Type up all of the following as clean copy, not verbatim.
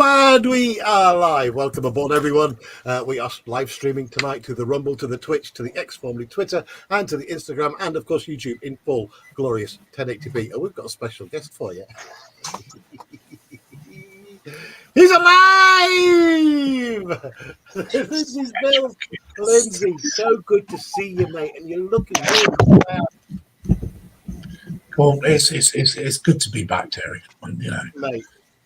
And we are live. Welcome aboard, everyone. We are live streaming tonight to the Rumble, to the Twitch, to the X, formerly Twitter, and to the Instagram, and of course YouTube in full glorious 1080p. Oh, we've got a special guest for you. He's alive! This is Bill Lindsay. So good to see you, mate, and you're looking really well. Well, it's good to be back, Terry. You know, mate.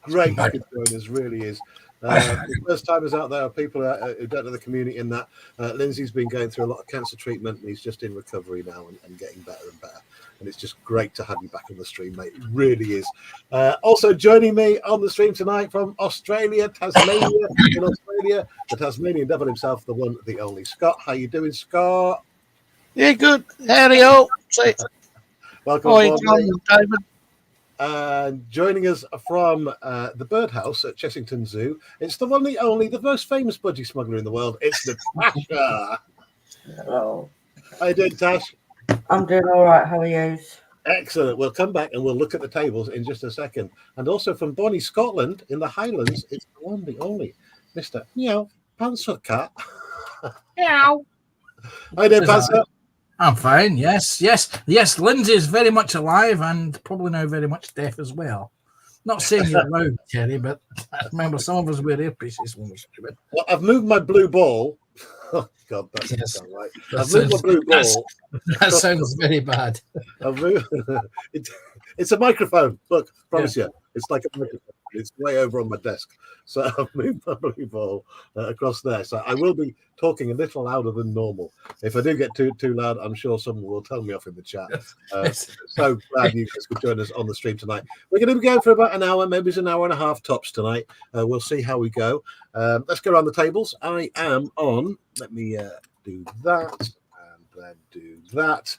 Great you could join us, really is. The first timers out there are people who don't know the community in that. Lindsay's been going through a lot of cancer treatment and he's just in recovery now and getting better and better. And it's just great to have you back on the stream, mate. It really is. Also joining me on the stream tonight from Australia, Tasmania, in Australia, the Tasmanian devil himself, the one, the only Scott. How you doing, Scott? Yeah, good. Howdy, all. Welcome aboard, David. Joining us from the Birdhouse at Chessington Zoo, it's the one, the only, the most famous budgie smuggler in the world. It's Natasha. Hello. How you doing, Tash? I'm doing all right. How are you? Excellent. We'll come back and we'll look at the tables in just a second. And also from Bonnie, Scotland, in the Highlands, it's the one, the only Mr. Meow Panther Cat. Meow. How you doing, Panther? I'm fine, yes. Lindsay is very much alive and probably now very much deaf as well. Not saying you're loud, Terry, but I remember some of us wear earpieces when we're streaming. Well, I've moved my blue ball. Oh, God, that doesn't sound right. I've moved my blue ball. That sounds very bad. I've moved, it's a microphone. Look, promise you. It's like a microphone. It's way over on my desk. So I've moved my blue ball across there. So I will be talking a little louder than normal. If I do get too loud, I'm sure someone will tell me off in the chat. So glad you guys could join us on the stream tonight. We're going to be going for about an hour, maybe it's an hour and a half tops tonight. We'll see how we go. Let's go around the tables. I am on. Let me do that and then do that.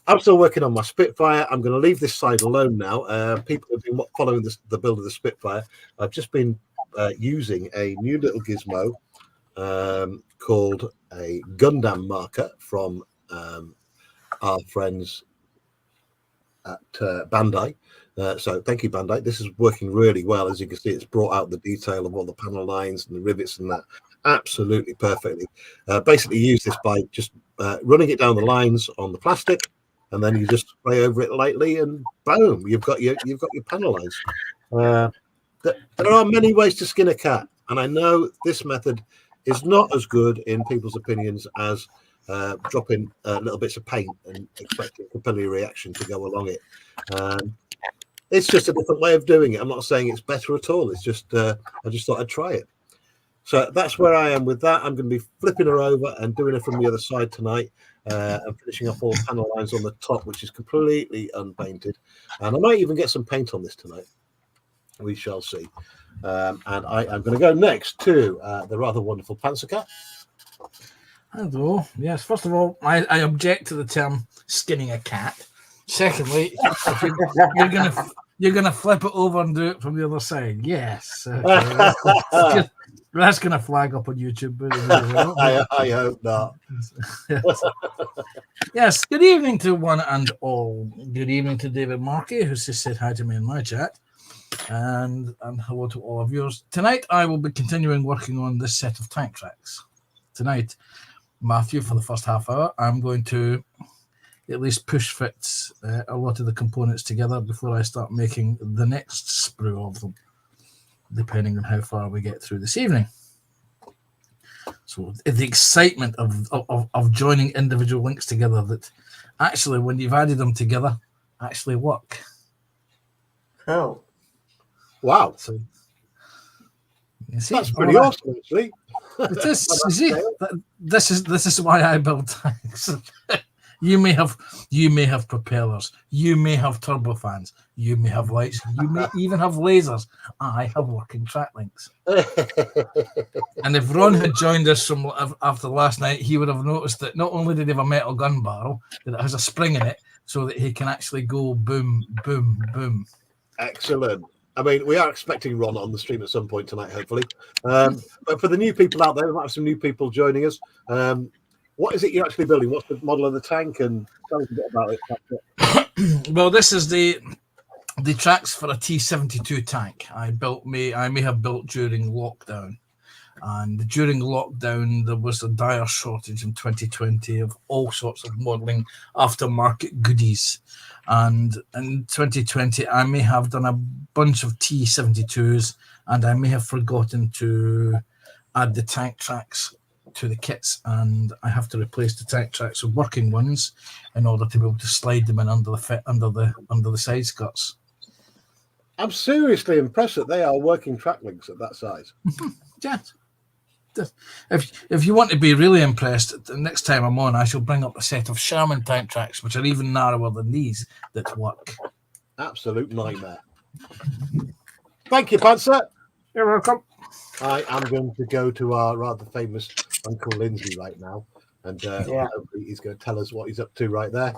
I'm still working on my Spitfire. I'm going to leave this side alone now. People have been following the build of the Spitfire. I've just been using a new little gizmo called a Gundam marker from our friends at Bandai. So thank you, Bandai. This is working really well. As you can see, it's brought out the detail of all the panel lines and the rivets and that absolutely perfectly. Basically use this by just running it down the lines on the plastic, and then you just spray over it lightly, and boom, you've got your panel lines. There are many ways to skin a cat, and I know this method is not as good in people's opinions as dropping little bits of paint and expecting capillary reaction to go along it. It's just a different way of doing it. I'm not saying it's better at all. It's just I just thought I'd try it. So that's where I am with that. I'm going to be flipping her over and doing it from the other side tonight and finishing off all the panel lines on the top, which is completely unpainted. And I might even get some paint on this tonight. We shall see. And I am going to go next to the rather wonderful Panzercat. Hello. Yes, first of all, I object to the term skinning a cat. Secondly, you're gonna flip it over and do it from the other side. Yes. Okay. That's going to flag up on YouTube. I hope not. Yes. Good evening to one and all. Good evening to David Markey, who's just said hi to me in my chat. And hello to all of yours. Tonight, I will be continuing working on this set of tank tracks. Tonight, Matthew, for the first half hour, I'm going to at least push fit a lot of the components together before I start making the next sprue of them, depending on how far we get through this evening. So the excitement of joining individual links together that actually, when you've added them together, actually work. Oh. Wow. So, you see, that's pretty awesome, actually. It is. You see, this is why I build tanks. You may have propellers, you may have turbofans, you may have lights, you may even have lasers. I have working track links. And if Ron had joined us from after last night, he would have noticed that not only did he have a metal gun barrel, that it has a spring in it so that he can actually go boom, boom, boom. Excellent. I mean, we are expecting Ron on the stream at some point tonight, hopefully. But for the new people out there, we might have some new people joining us. What is it you're actually building? What's the model of the tank? And tell us a bit about it. Well, this is the the tracks for a T-72 tank I may have built during lockdown. And during lockdown, there was a dire shortage in 2020 of all sorts of modelling aftermarket goodies. And in 2020, I may have done a bunch of T-72s, and I may have forgotten to add the tank tracks to the kits, and I have to replace the tank tracks with working ones in order to be able to slide them in under the side skirts. I'm seriously impressed that they are working track links at that size. Yes. If you want to be really impressed, the next time I'm on, I shall bring up a set of Sherman tank tracks, which are even narrower than these, that work. Absolute nightmare. Thank you, Panzer. You're welcome. I am going to go to our rather famous Uncle Lindsay right now, and hopefully he's going to tell us what he's up to right there.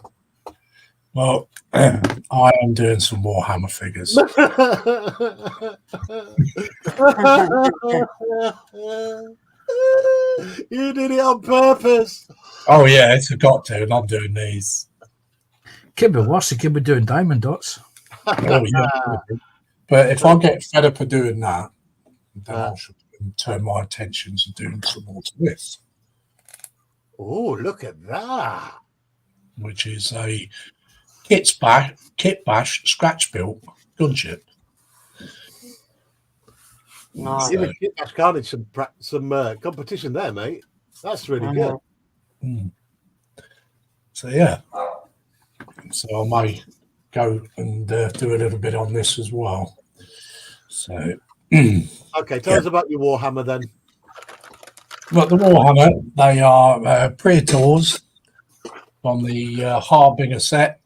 Well, I am doing some Warhammer figures. You did it on purpose. Oh yeah, it's got to, and I'm doing these. Could be worse. It could be doing diamond dots. Oh yeah. But if I get fed up of doing that, then I should turn my attention to doing some more to this. Oh, look at that! Which is a kit bash scratch built gunship. Nice. Give Kit Bash Carnage some competition there, mate. That's really good. So yeah, so I may go and do a little bit on this as well. So okay, tell us about your Warhammer then. Well, the Warhammer, they are Praetors on the Harbinger set,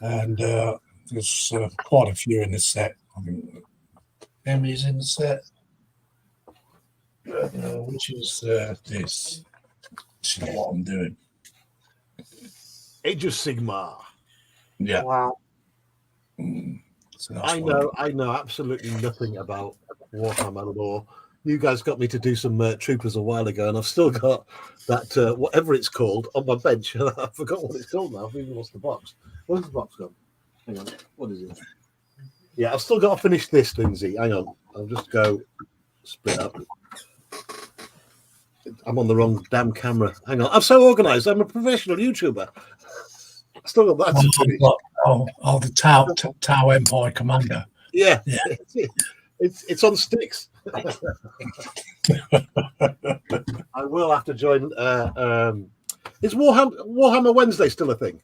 and there's quite a few in the set. I think Emmy's in the set, which is this. This is what I'm doing. Age of Sigmar. Yeah. Wow. So I know absolutely nothing about Warhammer lore. You guys got me to do some troopers a while ago, and I've still got that whatever it's called on my bench. I forgot what it's called now. I've even lost the box. Where's the box gone? Hang on. What is it? Yeah, I've still got to finish this, Lindsay. Hang on. I'll just go split up. I'm on the wrong damn camera. Hang on. I'm so organised. I'm a professional YouTuber. I still got that to finish. The Tau Empire Commander. Yeah. Yeah. It's on sticks. I will have to join. Is Warhammer Wednesday still a thing?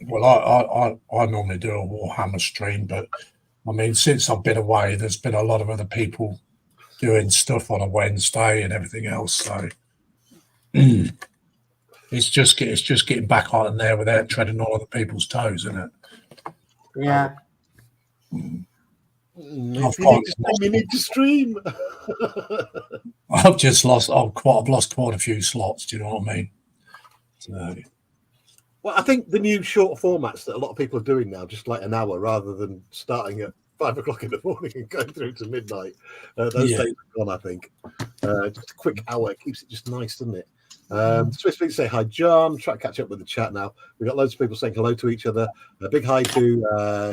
Well, I normally do a Warhammer stream, but I mean, since I've been away, there's been a lot of other people doing stuff on a Wednesday and everything else. So it's just getting back on there without treading on other people's toes, isn't it? Yeah. If you need to stream. I've lost quite a few slots. Do you know what I mean? So. Well, I think the new short formats that a lot of people are doing now, just like an hour rather than starting at 5 o'clock in the morning and going through to midnight. Those days are gone, I think. Just a quick hour keeps it just nice, doesn't it? Swiss Speed say hi, John. Try to catch up with the chat now. We've got loads of people saying hello to each other. A big hi to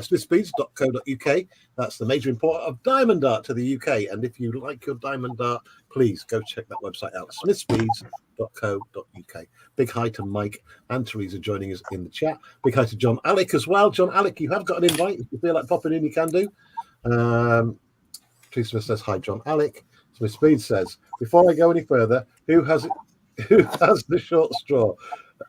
swisspeeds.co.uk. That's the major importer of diamond art to the UK. And if you like your diamond art, please go check that website out, smithspeeds.co.uk. Big hi to Mike and Teresa joining us in the chat. Big hi to John Alec as well. John Alec, you have got an invite. If you feel like popping in, you can do. Teresa Smith says hi, John Alec. Smith Speed says, before I go any further, who has the short straw?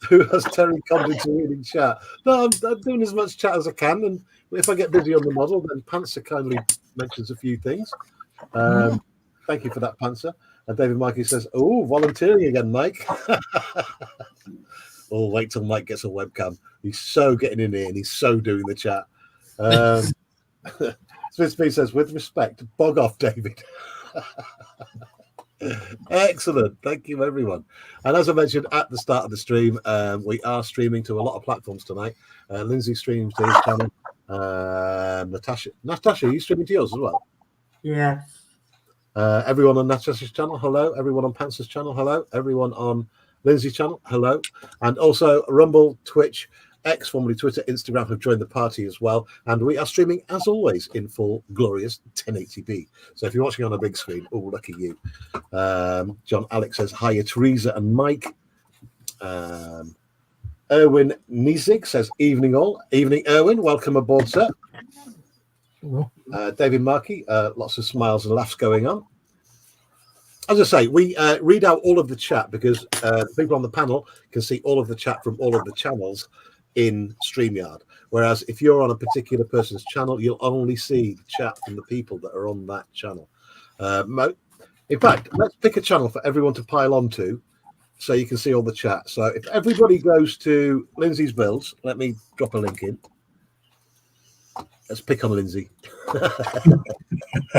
Who has Terry Condon to reading chat? No, I'm doing as much chat as I can, and if I get busy on the model, then Panzer kindly mentions a few things. Thank you for that, Panzer. And David Mikey says, "Oh, volunteering again, Mike." Oh, wait till Mike gets a webcam. He's so getting in here, and he's so doing the chat. Smith Speed says, "With respect, bog off, David." Excellent. Thank you, everyone. And as I mentioned at the start of the stream, we are streaming to a lot of platforms tonight. Lindsay streams to his channel. Natasha, are you streaming to yours as well? Yeah. Everyone on Natasha's channel, hello. Everyone on Panzer's channel, hello. Everyone on Lindsay's channel, hello. And also Rumble, Twitch, X, formerly Twitter, Instagram have joined the party as well. And we are streaming, as always, in full, glorious 1080p. So if you're watching on a big screen, oh, lucky you. John Alex says, hiya, Teresa and Mike. Erwin Niesig says, evening all. Evening, Erwin. Welcome aboard, sir. David Markey, lots of smiles and laughs going on. As I say, we read out all of the chat because people on the panel can see all of the chat from all of the channels in StreamYard. Whereas if you're on a particular person's channel, you'll only see the chat from the people that are on that channel. In fact, let's pick a channel for everyone to pile onto so you can see all the chat. So if everybody goes to Lindsay's builds, let me drop a link in. Let's pick on Lindsay.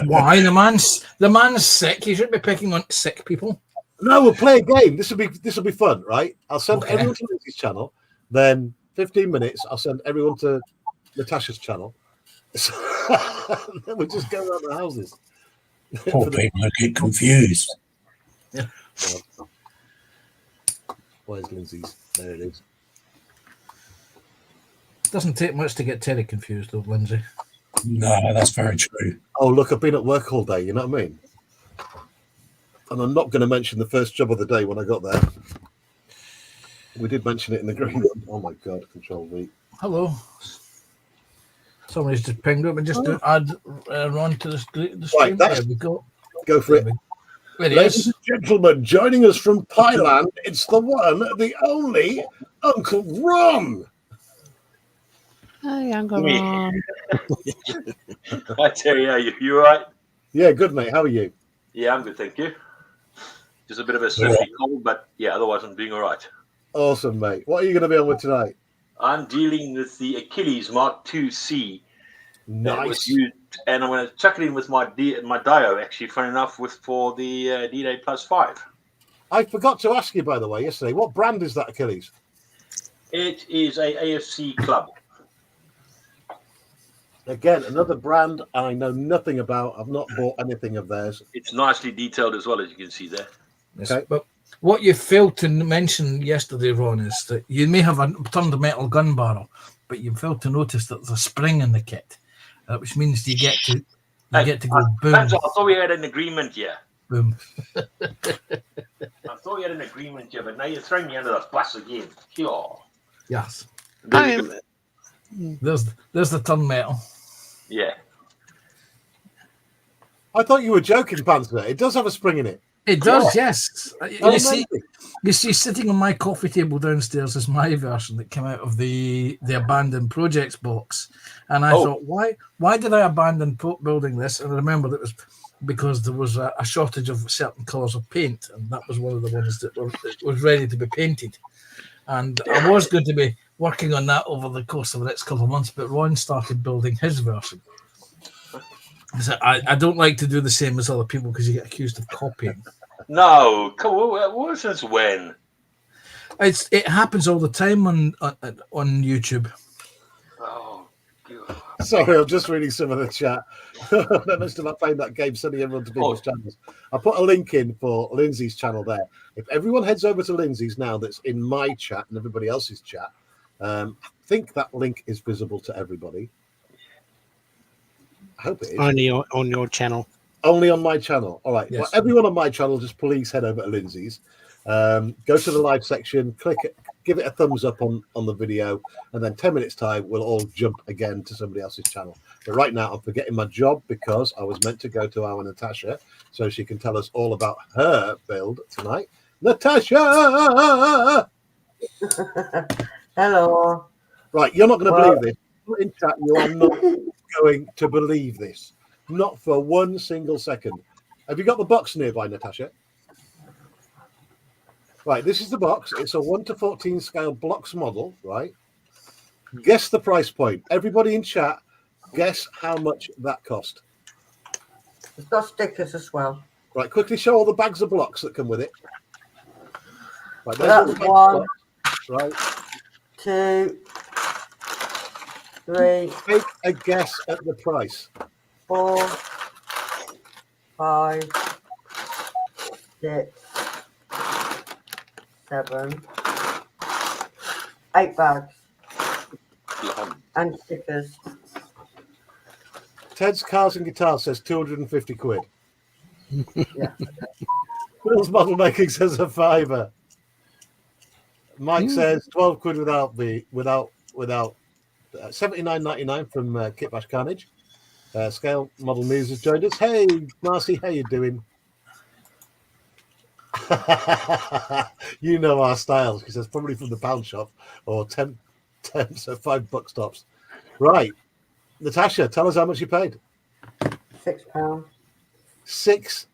Why? The man's sick. You shouldn't be picking on sick people. No, we'll play a game. This will be fun, right? I'll send everyone to Lindsay's channel. Then 15 minutes, I'll send everyone to Natasha's channel. Then we'll just go around the houses. Poor people get confused. Yeah. Where's Lindsay's? There it is. Doesn't take much to get Terry confused, though, Lindsay. No, that's very true. Oh, look, I've been at work all day. You know what I mean? And I'm not going to mention the first job of the day when I got there. We did mention it in the green room. Oh, my God. Control V. Hello. Somebody's just pinged up and just add Ron to the stream. Right, there we go. Go for it. There he Ladies is. and gentlemen, joining us from Thailand, it's the one, the only Uncle Ron. Hi, Uncle Ron. Hi Terry, are you? You all right? Yeah, good, mate. How are you? Yeah, I'm good, thank you. Just a bit of a sniffy cold, but yeah, otherwise I'm doing all right. Awesome, mate. What are you going to be on with tonight? I'm dealing with the Achilles Mark II-C. That was Nice. used, and I'm going to chuck it in with my Dio, actually, funny enough, for the D-Day Plus 5. I forgot to ask you, by the way, yesterday, what brand is that Achilles? It is a AFC club. Again, another brand I know nothing about. I've not bought anything of theirs. It's nicely detailed as well, as you can see there. Yes, Okay. but what you failed to mention yesterday, Ron, is that you may have a turned metal gun barrel, but you failed to notice that there's a spring in the kit, which means you get to go boom, I thought we had an agreement here. boom. I thought we had an agreement here, but now you're throwing me under the bus again. Sure. Yes, There there's the turn metal. Yeah. I thought you were joking, Panther. It does have a spring in it. It does, yes. Oh, You see, sitting on my coffee table downstairs is my version that came out of the abandoned projects box, and I thought, why did I abandon building this? And I remembered it was because there was a shortage of certain colours of paint, and that was one of the ones that was ready to be painted. And I was going to be working on that over the course of the next couple of months, but Ron started building his version. So I don't like to do the same as other people because you get accused of copying. No, come on. Since when? It happens all the time on YouTube. Oh, God. Sorry, I'm just reading some of the chat. I must have played that game, sending everyone to people's channels. I put a link in for Lindsay's channel there. If everyone heads over to Lindsay's now that's in my chat and everybody else's chat, I think that link is visible to everybody. I hope it is. Only on your channel. Only on my channel. All right. Yes. Well, everyone on my channel, just please head over to Lindsay's. Go to the live section, click it, give it a thumbs up on the video, and then 10 minutes time, we'll all jump again to somebody else's channel. But right now, I'm forgetting my job because I was meant to go to our Natasha so she can tell us all about her build tonight. Natasha! Hello. Right, you're not going to believe this. Put in chat, you are not going to believe this. Not for 1 single second. Have you got the box nearby, Natasha? Right, this is the box. It's a 1:14 scale blocks model, right? Guess the price point. Everybody in chat, guess how much that cost. It's got stickers as well. Right, quickly show all the bags of blocks that come with it. Right, there's That's all the bags of one. blocks, right? 2, 3, Take a guess at the price. 4, 5, 6, 7, 8 bags. and stickers. Ted's Cars and Guitars says 250 quid. Yeah. Will's Model Making says a fiver. Mike says 12 quid without 79.99 from Kit Bash Carnage. Scale Model News has joined us. Hey, Marcy, how you doing? You know our styles. He says probably from the pound shop or 10 so $5 tops. Right, Natasha, tell us how much you paid. £6. £6.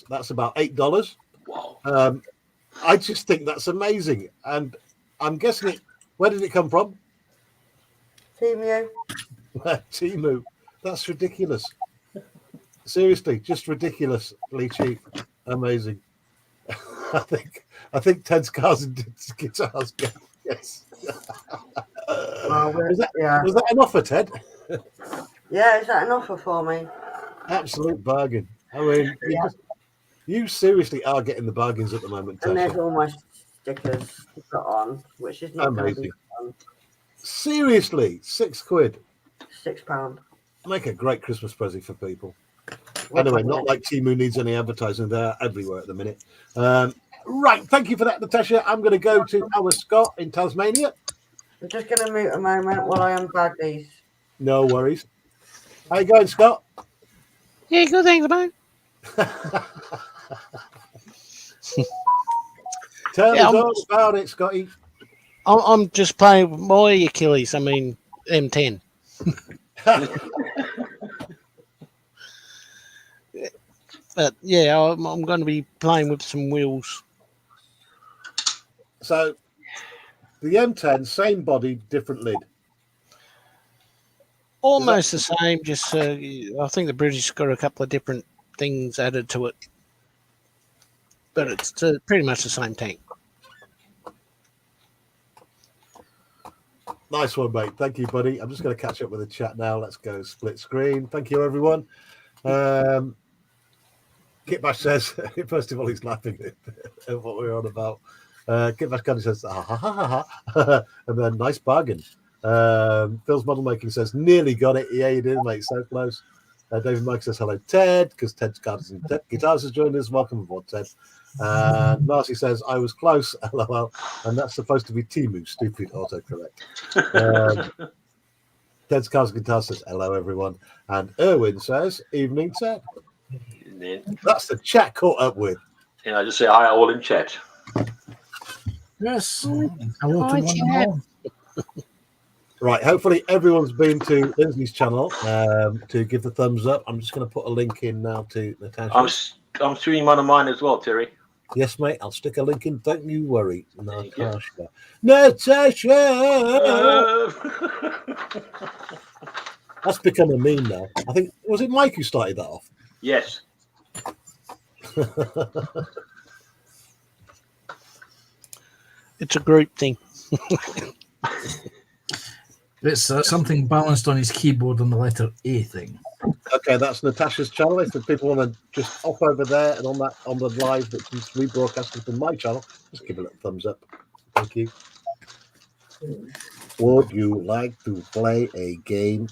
That's about $8. Wow. I just think that's amazing, and I'm guessing it. Where did it come from? Temu. Temu. That's ridiculous. Seriously, just ridiculously cheap. Amazing. I think Ted's Cars and Guitars. Yes. Was that an offer, Ted? Yeah, is that an offer for me? Absolute bargain. I mean, you seriously are getting the bargains at the moment, And Tasha. there's all my stickers to put on, which is not going to be Amazing. Seriously, £6. £6. Make a great Christmas present for people. Anyway, not like Temu needs any advertising. They're everywhere at the minute. Right, thank you for that, Natasha. I'm going to go to our Scott in Tasmania. I'm just going to mute a moment while I unbag these. No worries. How you going, Scott? Yeah, good, thanks, mate. Tell us all about it, Scotty. I'm just playing with my Achilles. I mean, M10. But yeah, I'm going to be playing with some wheels. So, the M10, same body, different lid. Almost the same, just I think the British got a couple of different things added to it. But it's pretty much the same tank. Nice one, mate. Thank you, buddy. I'm just going to catch up with the chat now. Let's go split screen. Thank you, everyone. Kit Bash says, first of all, he's laughing at what we're on about. Kit Bash kind of says, ha, ha, ha, ha, ha. And then nice bargain. Phil's Model Making says, nearly got it. Yeah, you did, mate. So close. David Mike says, hello, Ted, because Ted's Cars and Guitars has joined us. Welcome aboard, Ted. And Marcy says, I was close, lol. And that's supposed to be Temu, stupid autocorrect. Ted's Cars and Guitars says, hello, everyone. And Erwin says, evening, Ted. That's the chat caught up with. And I just say hi all in chat. Yes. Hello to one and all. Right, hopefully everyone's been to Lindsay's channel to give the thumbs up. I'm just going to put a link in now to Natasha. I'm streaming one of mine as well, Terry. Yes, mate, I'll stick a link in. Don't you worry, Natasha. That's become a meme now. I think, was it Mike who started that off? Yes. It's a group thing. It's something balanced on his keyboard on the letter A thing. Okay, that's Natasha's channel. If the people want to just hop over there and on the live that's rebroadcasted from my channel, just give it a thumbs up. Thank you. Would you like to play a game?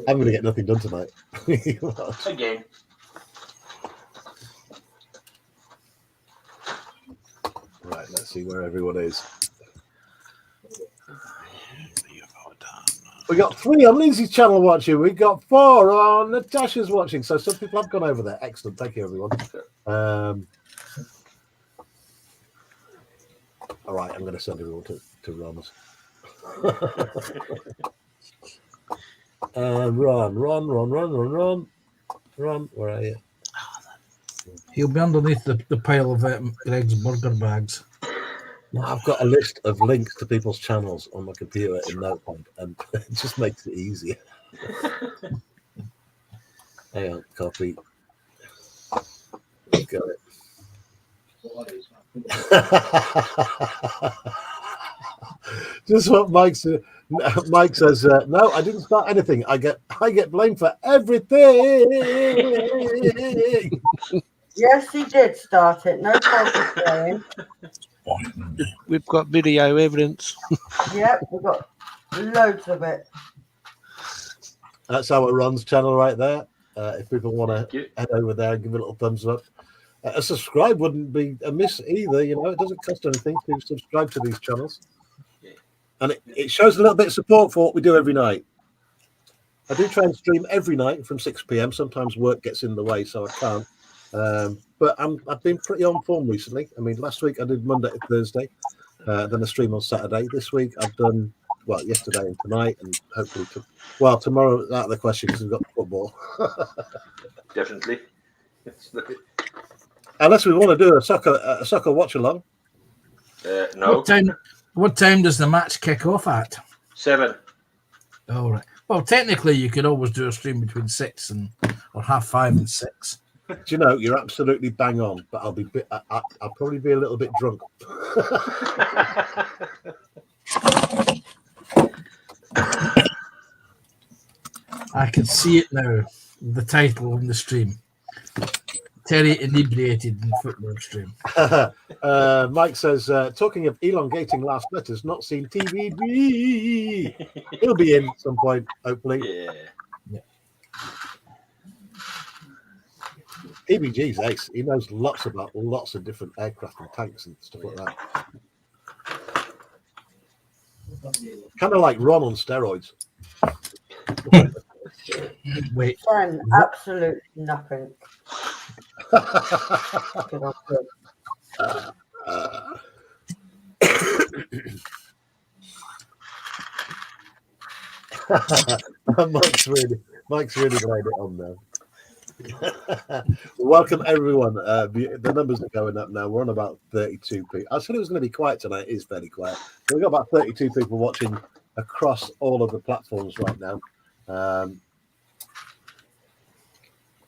I'm going to get nothing done tonight. A game. Right, let's see where everyone is. We got 3 on Lindsay's channel watching. We got 4 on Natasha's watching. So some people have gone over there. Excellent. Thank you, everyone. All right, I'm going to send everyone to Ramos. Ron, where are you? He'll be underneath the pile of Greg's burger bags. No, I've got a list of links to people's channels on my computer in Notepad, and it just makes it easier. Hang on, copy. Got it. Just what Mike said. Mike says, "No, I didn't start anything. I get blamed for everything." Yes, he did start it. No poker playing. We've got video evidence. Yep, we've got loads of it. That's our Ron's channel right there. If people want Thank to you. head over there and give a little thumbs up. A subscribe wouldn't be amiss either. You know, it doesn't cost anything to subscribe to these channels. And it shows a little bit of support for what we do every night. I do try and stream every night from 6 p.m. Sometimes work gets in the way, so I can't. But I've been pretty on form recently. I mean, last week I did Monday to Thursday, then a stream on Saturday. This week I've done, well, yesterday and tonight, and hopefully, tomorrow, out of the question because we've got football. Definitely. Unless we want to do a soccer watch along. No. What time does the match kick off at? 7. All right. Well, technically, you could always do a stream between 6 or 5:30 and 6. Do you know, you're absolutely bang on, but I'll probably be a little bit drunk. I can see it now. The title on the stream: Terry inebriated in football stream. Mike says, talking of elongating last letters, not seen TVD. He'll be in at some point, hopefully. Yeah. EBG's ace. He knows lots about lots of different aircraft and tanks and stuff like that. Kind of like Ron on steroids. Wait, Done absolutely nothing. Good on good. Mike's really laid it on now. Welcome everyone. The numbers are going up now. We're on about 32 people. I said it was going to be quiet tonight. It is fairly quiet. So we've got about 32 people watching across all of the platforms right now.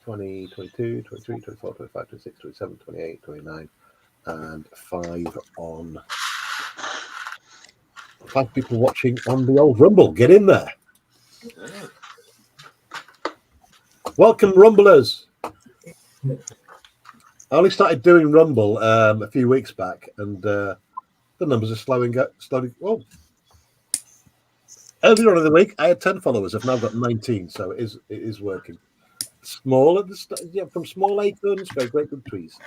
20, 22, 23, 24, 25, 26, 27, 28, 29, and 5 people watching on the old Rumble. Get in there. Welcome, Rumblers. I only started doing Rumble a few weeks back, and the numbers are slowly. Well, earlier on in the week, I had 10 followers. I've now got 19, so it is working. Small at the start, yeah, from small acorns, great big trees.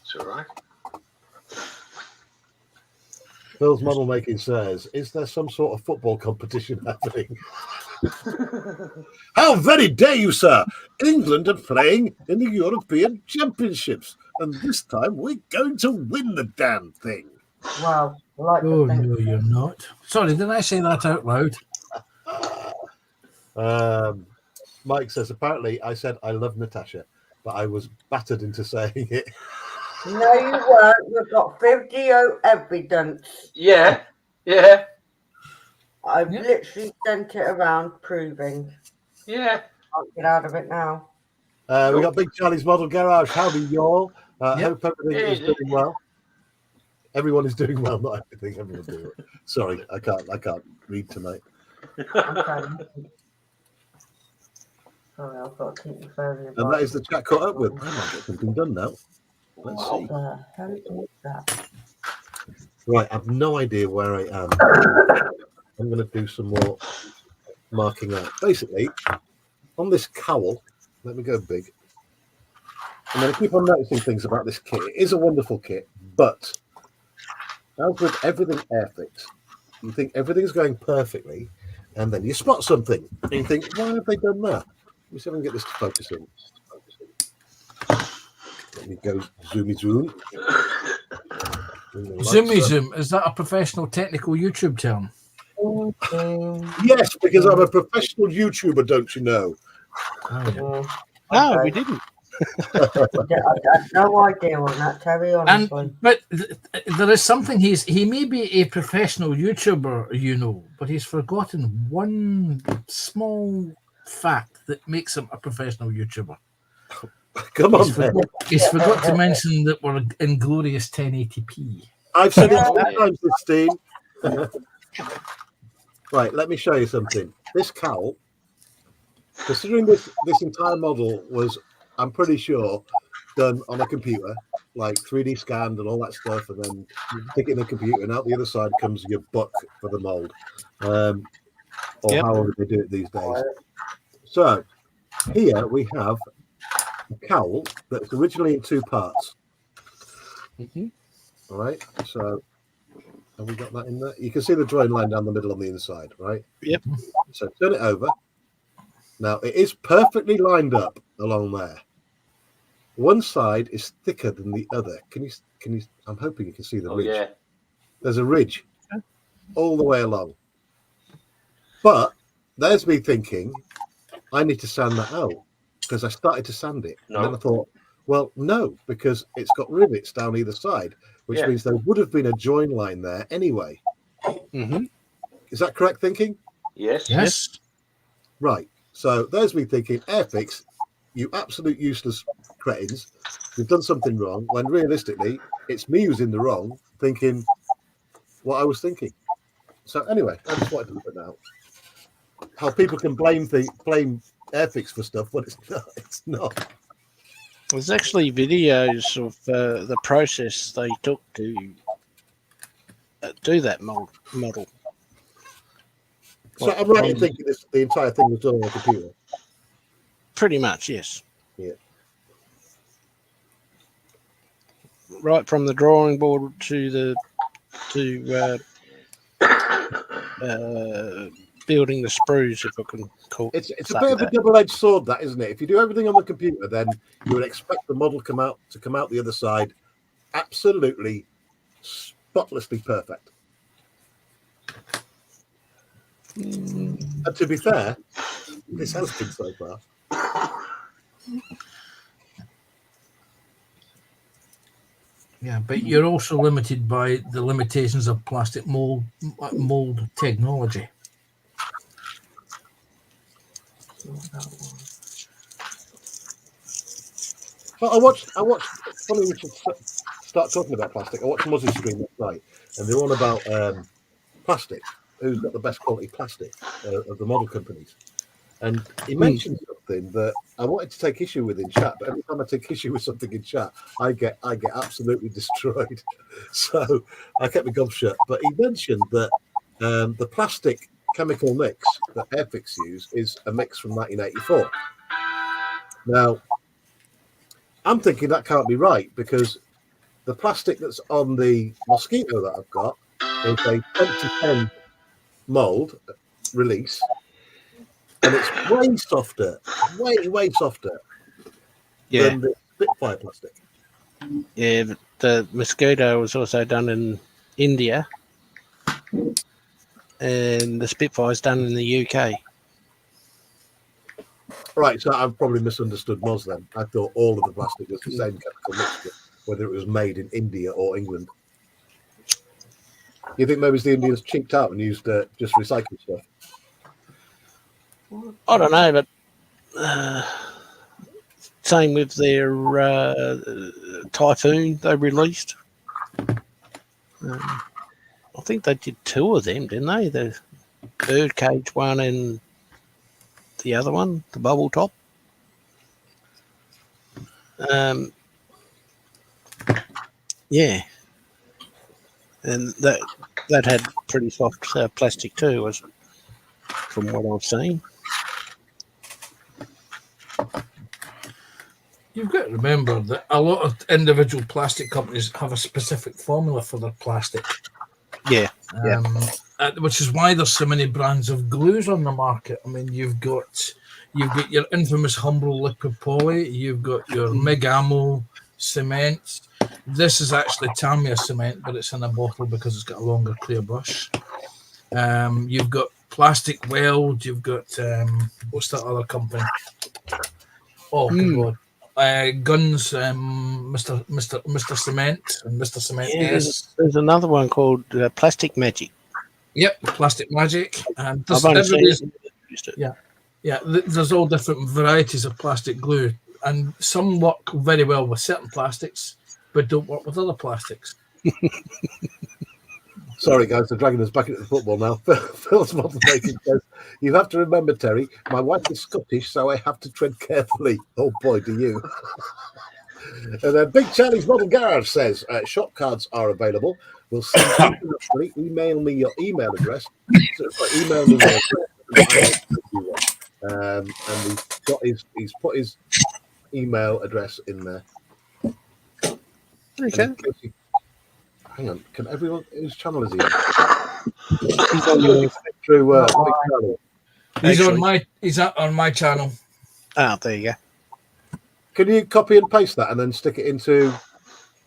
It's all right. Phil's model making says, "Is there some sort of football competition happening?" How very dare you, sir! England are playing in the European Championships, and this time we're going to win the damn thing. Wow. I like to oh think. no, you're not. Sorry, did I say that out loud? Mike says, apparently I said I love Natasha, but I was battered into saying it. No, you weren't. You've got video evidence. Yeah. I've literally sent it around proving. Yeah. Can't get out of it now. We got Big Charlie's Model Garage. Howdy, y'all. Hope everything is doing well. Everyone is doing well, not everything. Everyone's doing well. Sorry, I can't read tonight. I'm trying. Sorry, I've got to keep the phone in. And that is the chat caught up with. I might get something done now. Let's see. What the hell is that? Right, I have no idea where I am. I'm going to do some more marking out. Basically, on this cowl, let me go big. I'm going to keep on noticing things about this kit. It is a wonderful kit, but as with everything Airfix, you think everything's going perfectly, and then you spot something, and you think, why have they done that? Let me see if I can get this to focus in. Let me go zoomy zoom. Zoomy zoom, is that a professional technical YouTube term? Yes, because I'm a professional YouTuber, don't you know? No, we didn't. I had no idea on that, Terry, honestly. But there is something he may be a professional YouTuber, you know, but he's forgotten one small fact that makes him a professional YouTuber. Come on, man. He's forgot to mention that we're in glorious 1080p. I've said it 4 times this, Steve. Right, let me show you something. This cowl, considering this entire model was, I'm pretty sure, done on a computer, like 3D scanned and all that stuff, and then stick it in the computer, and out the other side comes your buck for the mold, or Yep. however they do it these days. So here we have a cowl that's originally in two parts. Mhm. All right, so have we got that in there? You can see the drawing line down the middle on the inside, right? Yep. So turn it over. Now it is perfectly lined up along there. One side is thicker than the other. Can you? I'm hoping you can see the ridge. Yeah. There's a ridge all the way along. But there's me thinking, I need to sand that out because I started to sand it. No. And then I thought, well, no, because it's got rivets down either side, which Yeah. means there would have been a join line there anyway. Mm-hmm. Is that correct thinking? Yes. Yes. Right. So there's me thinking, Airfix, you absolute useless cretins, you've done something wrong, when realistically, it's me who's in the wrong, thinking what I was thinking. So anyway, I just wanted to put that out. How people can blame Airfix for stuff when it's not. It's not. There's actually videos of the process they took to do that model. So I'm right in thinking the entire thing was done on a computer. Pretty much, yes. Yeah. Right from the drawing board to building the sprues, if I can call it. It's a bit of a double-edged sword, that, isn't it? If you do everything on the computer, then you would expect the model to come out the other side absolutely spotlessly perfect. And to be fair, this has been so far. Yeah, but you're also limited by the limitations of plastic mold technology. Well, I watched. Funny we should start talking about plastic. I watched Muzzy Stream last night, and they're on about plastic. Who's got the best quality plastic of the model companies? And he mentioned something that I wanted to take issue with in chat, but every time I take issue with something in chat, I get absolutely destroyed. So I kept my gob shut. But he mentioned that the plastic chemical mix that Airfix use is a mix from 1984. Now, I'm thinking that can't be right because the plastic that's on the Mosquito that I've got is a 2010 mold release, and it's way softer, way softer than the Spitfire plastic. Yeah, but the Mosquito was also done in India, and the Spitfire's done in the UK. Right, so I've probably misunderstood Moz then. I thought all of the plastic was the same chemical mixture, whether it was made in India or England. You think maybe the Indians cheaped out and used just recycled stuff? I don't know, but same with their Typhoon they released. I think they did two of them, didn't they? The birdcage one and the other one, the bubble top. Yeah, and that had pretty soft plastic too, was from what I've seen. You've got to remember that a lot of individual plastic companies have a specific formula for their plastic. Yeah, Which is why there's so many brands of glues on the market. I mean, you've got your infamous Humbrol liquid poly, you've got your Megamo cement. This is actually Tamiya cement, but it's in a bottle because it's got a longer clear brush. You've got Plastic Weld. You've got what's that other company? Oh, good Lord. Guns, Mr. Cement and Mr. Cement. yeah. Yes. There's another one called Plastic Magic. Yep, Plastic Magic. And I've only seen it. yeah, there's all different varieties of plastic glue, and some work very well with certain plastics, but don't work with other plastics. Sorry, guys, they're dragging us back into the football now. Phil's model making says, you have to remember, Terry, my wife is Scottish, so I have to tread carefully. Oh, boy, do you. And then Big Charlie's Model Garage says shop cards are available. We'll send internationally. Email me your email address. Email me your address. And he's put his email address in there. Okay. Hang on, can everyone? Whose channel is he on? He's on your. Through Big Charlie. He's on my channel. Ah, there you go. Can you copy and paste that and then stick it into?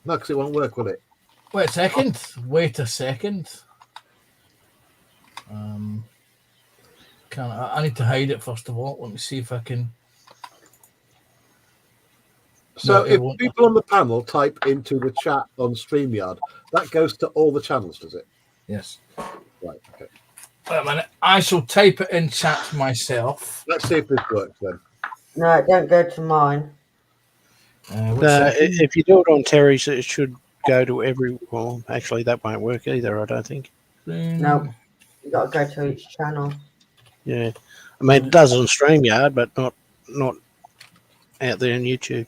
No, because it won't work, will it? Wait a second. I need to hide it first of all. Let me see if I can. So No, it if won't. people on the panel type into the chat on StreamYard, that goes to all the channels, does it? Yes. Right. Okay. Wait a minute. I shall type it in chat myself. Let's see if this works then. No, it don't go to mine. If you do it on Terry's, it should go to every. Well, actually, that won't work either. I don't think. No, you got to go to each channel. Yeah, I mean it does on StreamYard, but not out there on YouTube.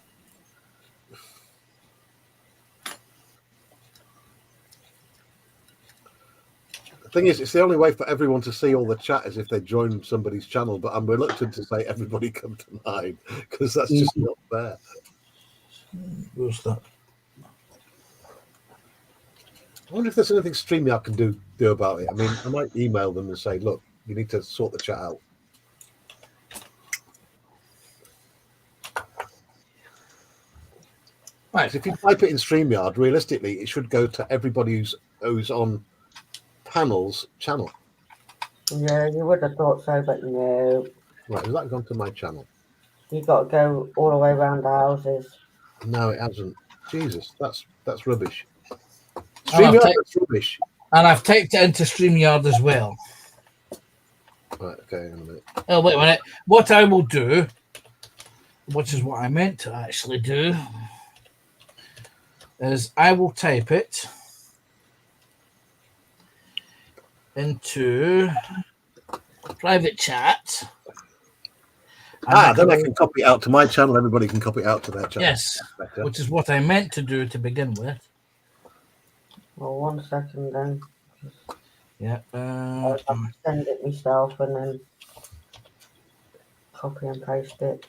The thing is, it's the only way for everyone to see all the chat is if they join somebody's channel. But I'm reluctant to say everybody come to mine because that's just not fair. Where's that? I wonder if there's anything StreamYard can do about it. I mean, I might email them and say, look, you need to sort the chat out. Right. If you type it in StreamYard, realistically, it should go to everybody who's on panel's channel. Yeah, you would have thought so, but no. Right, has that gone to my channel? You got to go all the way around the houses. No, it hasn't. Jesus, that's rubbish. And I've StreamYard, typed- that's rubbish. And I've typed it into StreamYard as well. Right, okay, hang on a minute. Oh, wait a minute. What I will do, which is what I meant to actually do, is I will type it into private chat. And Then I can copy it out to my channel. Everybody can copy it out to their channel. Yes, which is what I meant to do to begin with. Well, 1 second then. Yeah. I'll send it myself and then copy and paste it.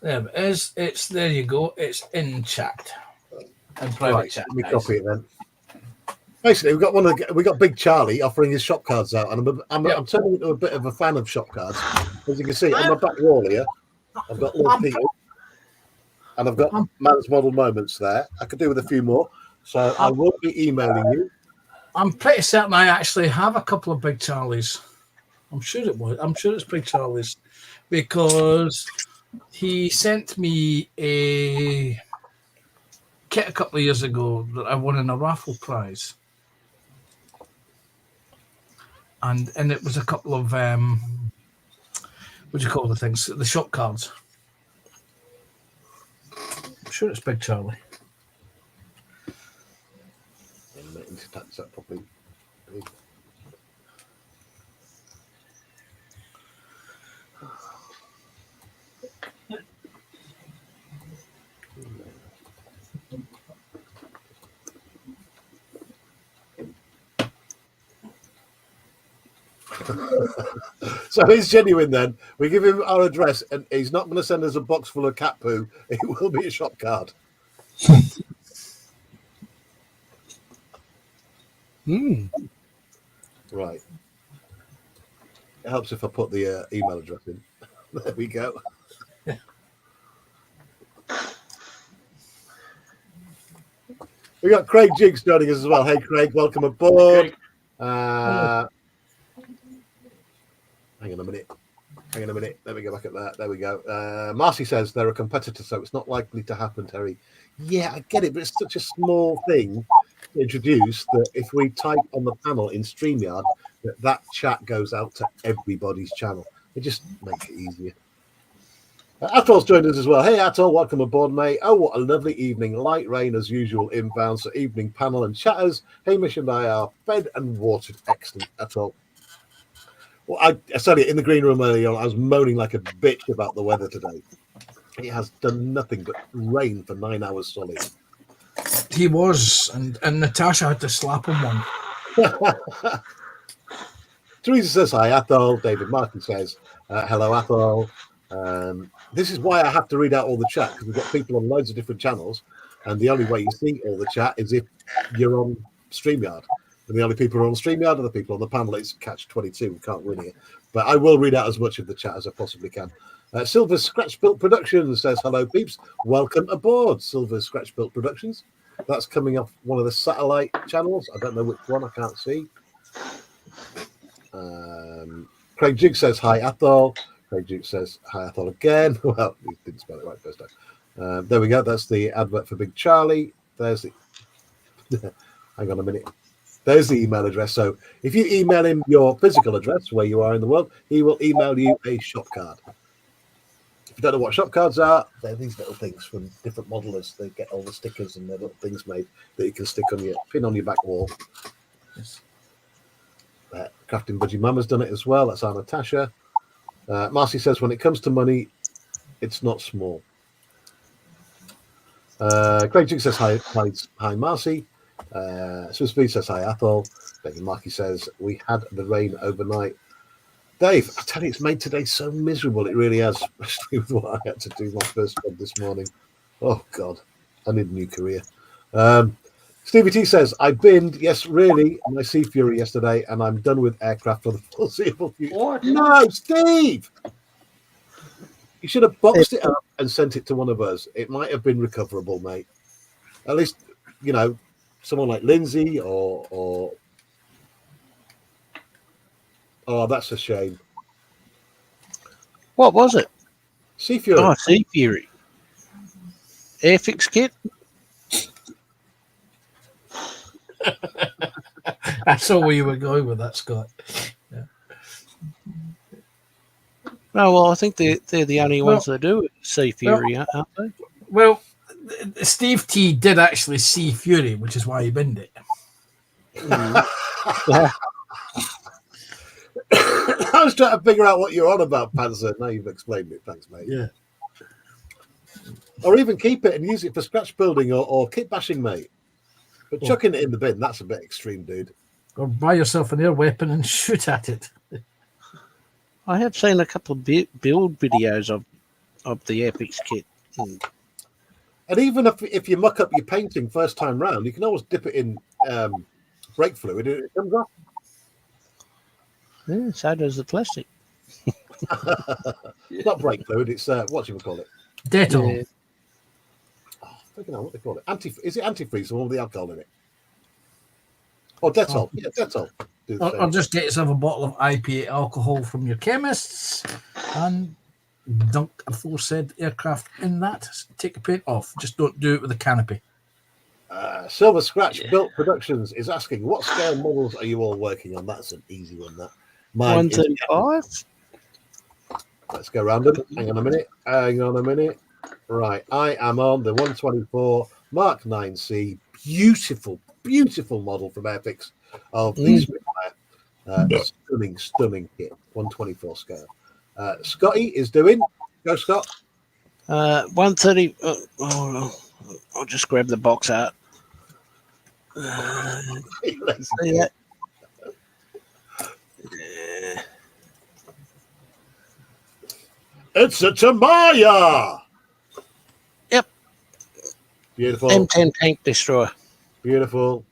There it is. It's there. You go. It's in chat. In private Right, chat. let me guys. copy it then. Basically, we got Big Charlie offering his shop cards out, and I'm turning into a bit of a fan of shop cards. As you can see, on my back wall here, I've got Lord Peter, and I've got Man's Model Moments there. I could do with a few more, so I will be emailing you. I'm pretty certain I actually have a couple of Big Charlies. I'm sure it was. I'm sure it's Big Charlies because he sent me a kit a couple of years ago that I won in a raffle prize. And it was a couple of what do you call the things? The shop cards. I'm sure it's Big Charlie. I need to touch that properly. So he's genuine then. We give him our address and he's not going to send us a box full of cat poo. It will be a shop card. Right. It helps if I put the email address in. There we go. We got Craig Jiggs joining us as well. Hey, Craig, welcome aboard. Hang on a minute. Let me go back at that. There we go. Marcy says they're a competitor, so it's not likely to happen, Terry. Yeah, I get it, but it's such a small thing to introduce that if we type on the panel in StreamYard, that chat goes out to everybody's channel. It just makes it easier. Atol's joined us as well. Hey, Atol, welcome aboard, mate. Oh, what a lovely evening. Light rain as usual inbound, so evening panel and chatters. Hamish and I are fed and watered. Excellent, Atol. Well, I said it in the green room earlier on. I was moaning like a bitch about the weather today. It has done nothing but rain for 9 hours solid. He was, and Natasha had to slap him one. Teresa says hi, Athol. David Martin says hello, Athol. This is why I have to read out all the chat, because we've got people on loads of different channels, and the only way you see all the chat is if you're on StreamYard. And the only people who are on StreamYard are the people on the panel. It's catch-22. We can't win here. But I will read out as much of the chat as I possibly can. Silver Scratch Built Productions says, hello, peeps. Welcome aboard, Silver Scratch Built Productions. That's coming off one of the satellite channels. I don't know which one. I can't see. Craig Duke says, hi, Athol. Craig Duke says, hi, Athol again. Well, he didn't spell it right first time. There we go. That's the advert for Big Charlie. There's the... Hang on a minute. There's the email address. So if you email him your physical address, where you are in the world, he will email you a shop card. If you don't know what shop cards are, they're these little things from different modelers. They get all the stickers and the little things made that you can stick on your pin on your back wall. Yes. Crafting Budgie Mama's done it as well. That's our Natasha. Marcy says, when it comes to money, it's not small. Craig Duke says, hi, Marcy. Swiss Speed says, hi, Athol. David Markey says, we had the rain overnight. Dave, I tell you, it's made today so miserable. It really has, especially with what I had to do my first job this morning. Oh, God. I need a new career. Stevie T says, I binned, yes, really, my Sea Fury yesterday, and I'm done with aircraft for the foreseeable future. What? No, Steve! You should have boxed it up and sent it to one of us. It might have been recoverable, mate. At least, you know, someone like Lindsay or oh, that's a shame. What was it? Sea Fury. Oh, Sea Fury. Airfix kit? I saw where you were going with that, Scott. Yeah. No, well, I think they're the only ones that do it. Sea Fury, aren't they? Well, Steve T did actually see Fury, which is why he binned it. Yeah. I was trying to figure out what you're on about, Panzer. Now you've explained it. Thanks, mate. Yeah. Or even keep it and use it for scratch building or kit bashing, mate. But chucking it in the bin, that's a bit extreme, dude. Or buy yourself an air weapon and shoot at it. I have seen a couple of build videos of the Airfix kit. And even if you muck up your painting first time round, you can always dip it in brake fluid and it comes off. Yeah, so does the plastic. It's not brake fluid, it's what do you call it? Dettol. Yeah. Oh, I don't know what they call it. Is it antifreeze or one with the alcohol in it? Or Dettol. Yeah, Dettol. Or just get yourself a bottle of IPA alcohol from your chemists and dunk a aforesaid aircraft in that. Take the paint off. Just don't do it with a canopy. Silver Scratch Built Productions is asking, what scale models are you all working on? That's an easy one, that. 135? Let's go random. Hang on a minute. Right, I am on the 124 Mark 9C. Beautiful model from Airfix of these stunning kit. 124 scale. Scotty is doing. Go, Scott. 130. I'll just grab the box out. See that? It's a Tamaya. Yep. Beautiful. M10 tank destroyer. Beautiful.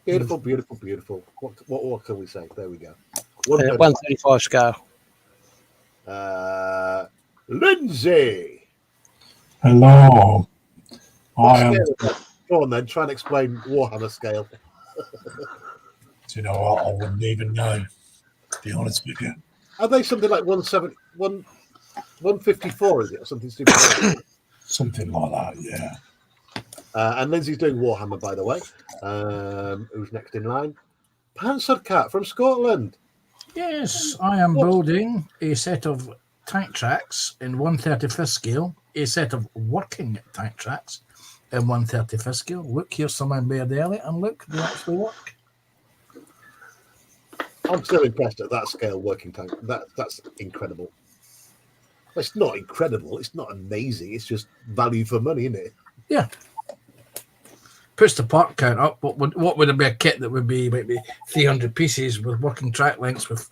What can we say? There we go. 135 scale. Lindsay. Hello. I am. Go on then, try and explain Warhammer scale. Do you know what? I wouldn't even know, to be honest with you. Are they something like 154, is it? Or something stupid? Something like that, yeah. And Lindsay's doing Warhammer, by the way. Who's next in line? Panzercat from Scotland. Yes, I am building a set of tank tracks in 1/35th scale, a set of working tank tracks in 1/35th scale. Look, here's some I made early, and look, they actually work. I'm still impressed at that scale working tank. That's incredible. It's not incredible. It's not amazing. It's just value for money, isn't it? Yeah. Puts the part count up. What would it be a kit that would be maybe 300 pieces with working track lengths with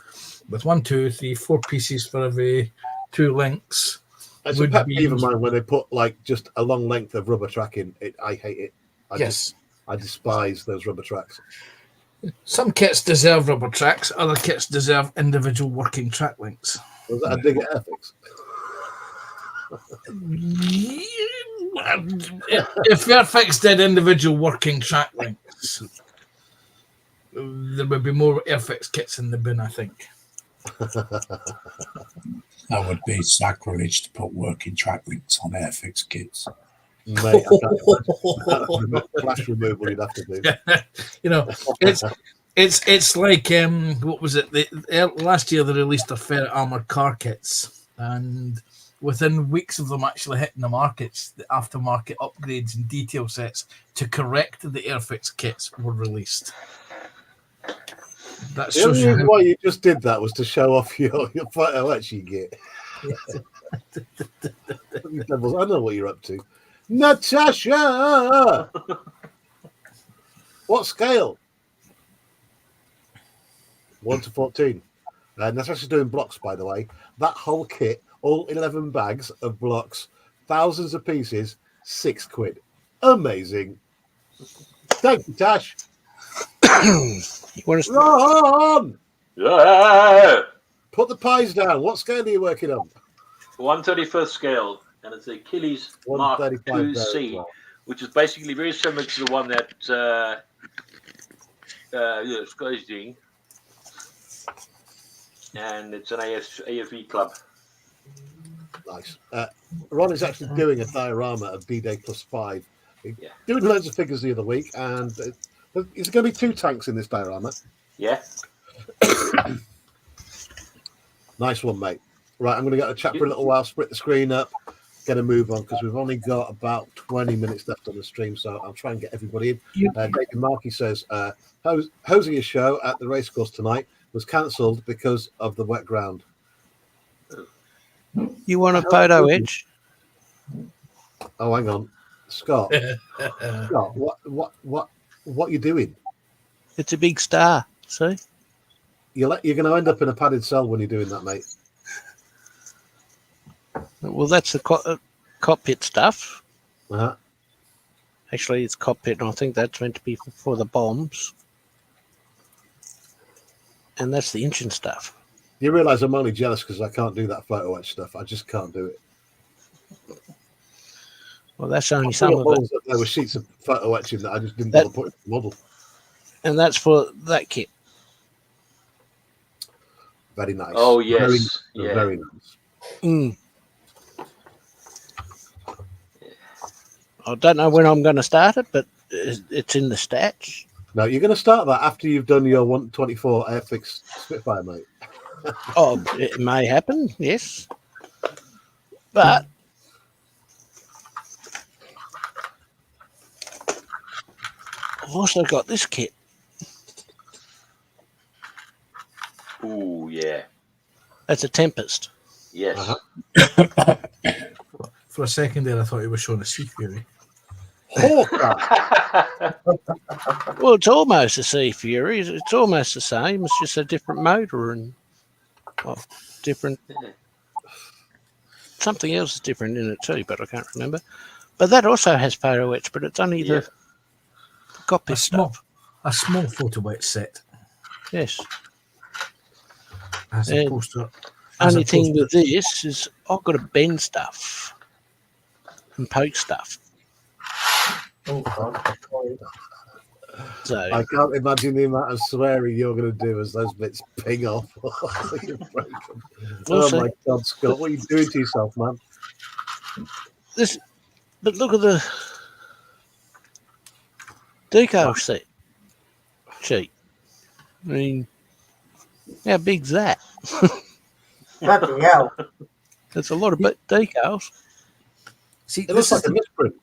1, 2, 3, 4 pieces for every 2 links? It's a pet peeve of mine when they put like just a long length of rubber track in. I hate it. I despise those rubber tracks. Some kits deserve rubber tracks. Other kits deserve individual working track lengths. Was that a dig at Airfix? If Airfix did individual working track lengths, there would be more Airfix kits in the bin, I think. That would be sacrilege to put working track links on Airfix kits. Mate, I can't flash removal you'd have to do. You know, it's like what was it? Last year they released a Ferret Armored car kits, and within weeks of them actually hitting the markets, the aftermarket upgrades and detail sets to correct the Airfix kits were released. That The only reason why you just did that was to show off your photo etch you get. I know what you're up to. Natasha! What scale? 1 to 14. Natasha's doing blocks, by the way. That whole kit, all 11 bags of blocks, thousands of pieces, £6. Amazing. Thank you, Tash. You want to Ron! Yeah. Put the pies down. What scale are you working on? 1/31st scale, and it's the Achilles Mark 135 2C, well. which is basically very similar to the one that Sky's doing, and it's an AFV club. Nice. Ron is actually doing a diorama of D-Day +5. Yeah. Doing loads of figures the other week, and is there going to be 2 tanks in this diorama? Yeah. Nice one, mate. Right, I'm going to get a chat for a little while, split the screen up, get a move on, because we've only got about 20 minutes left on the stream, so I'll try and get everybody in. David Markey says, Hosier's show at the racecourse tonight was cancelled because of the wet ground. You want a photo etch? Oh, hang on. Scott. Scott, what are you doing? It's a big star. See? You're going to end up in a padded cell when you're doing that, mate. Well, that's the cockpit stuff. Uh-huh. Actually, it's cockpit, and I think that's meant to be for the bombs. And that's the engine stuff. You realise I'm only jealous because I can't do that photo etch stuff. I just can't do it. Well, that's only some of it. There were sheets of photo etching that I just didn't bother putting in the model. And that's for that kit. Very nice. Oh, yes. Very nice. Mm. I don't know when I'm going to start it, but it's in the stats. No, you're going to start that after you've done your 124 Airfix Spitfire, mate. Oh, it may happen, yes. But I've also got this kit. Ooh, yeah. That's a Tempest. Yes. Uh-huh. For a second there, I thought you were showing a Sea Fury. Hawker. Well, it's almost a Sea Fury. It's almost the same. It's just a different motor and different. Something else is different in it too, but I can't remember. But that also has photo etch, but it's only the cockpit stuff. A small photo etch set. Yes. As And opposed to. Only thing with this is I've got to bend stuff and poke stuff. Oh, So I can't imagine the amount of swearing you're going to do as those bits ping off. You break them. We'll see. My God, Scott, what are you doing to yourself, man? But look at the decal set sheet. I mean, how big's that? Bloody hell. There's a lot of decals. See, It looks like a misprint.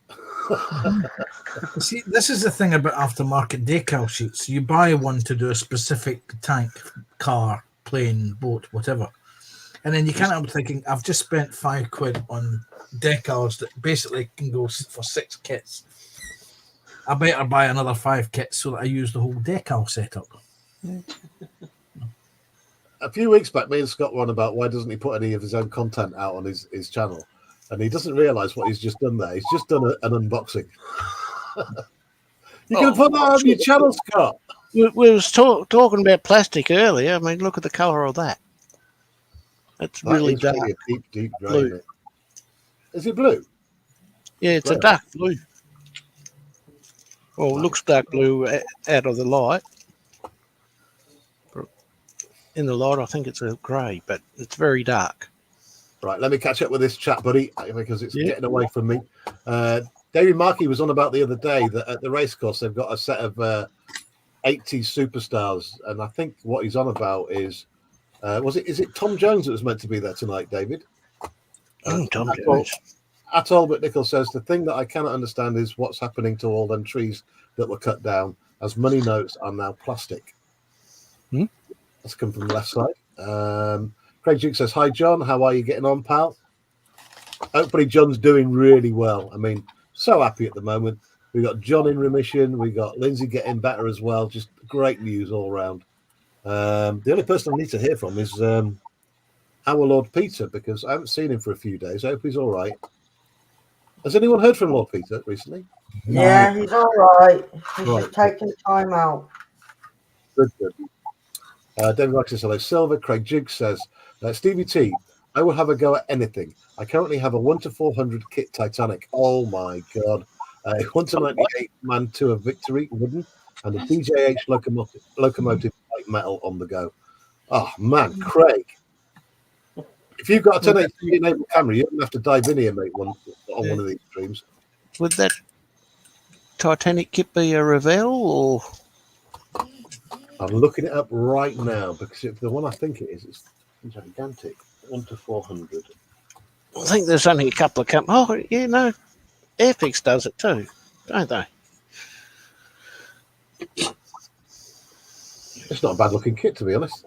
See, this is the thing about aftermarket decal sheets. You buy one to do a specific tank, car, plane, boat, whatever. And then you can't help thinking, I've just spent £5 on decals that basically can go for 6 kits. I better buy another 5 kits so that I use the whole decal setup. A few weeks back, me and Scott were on about why doesn't he put any of his own content out on his channel, and he doesn't realise what he's just done there. He's just done an unboxing. You can put that on your channel, Scott. We was talking about plastic earlier. I mean, look at the colour of that. It's really dark. Really a deep grey. Blue. Isn't it? Is it blue? Yeah, it's a Blue. dark blue. Well, it looks dark blue out of the light. In the light, I think it's a grey, but it's very dark. Right, let me catch up with this chat, buddy, because it's getting away from me. David Markey was on about the other day that at the racecourse they've got a set of 80s superstars, and I think what he's on about is is it Tom Jones that was meant to be there tonight, David? Tom Jones. Atoll McNichol says the thing that I cannot understand is what's happening to all them trees that were cut down, as money notes are now plastic. That's come from the left side. Craig Duke says, "Hi John, how are you getting on, pal? Hopefully John's doing really well. I mean, so happy at the moment. We got John in remission. We got Lindsay getting better as well. Just great news all around. The only person I need to hear from is our Lord Peter, because I haven't seen him for a few days. I hope he's all right. Has anyone heard from Lord Peter recently? Yeah, he's all right. He's Right. just taking time out. Good. David Rock says, hello, Silver. Craig Jiggs says, Stevie T, I will have a go at anything. I currently have a 1-400 kit Titanic. Oh my God. A 1-98 man tour Victory wooden and a DJH locomotive light metal on the go. Oh man, Craig. If you've got a 1080 enabled camera, you don't have to dive in here, mate, on one of these streams. Would that Titanic kit be a Revell or? I'm looking it up right now because if the one I think it is, it's gigantic. 1-400. I think there's only a couple of companies. Oh, yeah, no. Airfix does it too, don't they? It's not a bad looking kit, to be honest.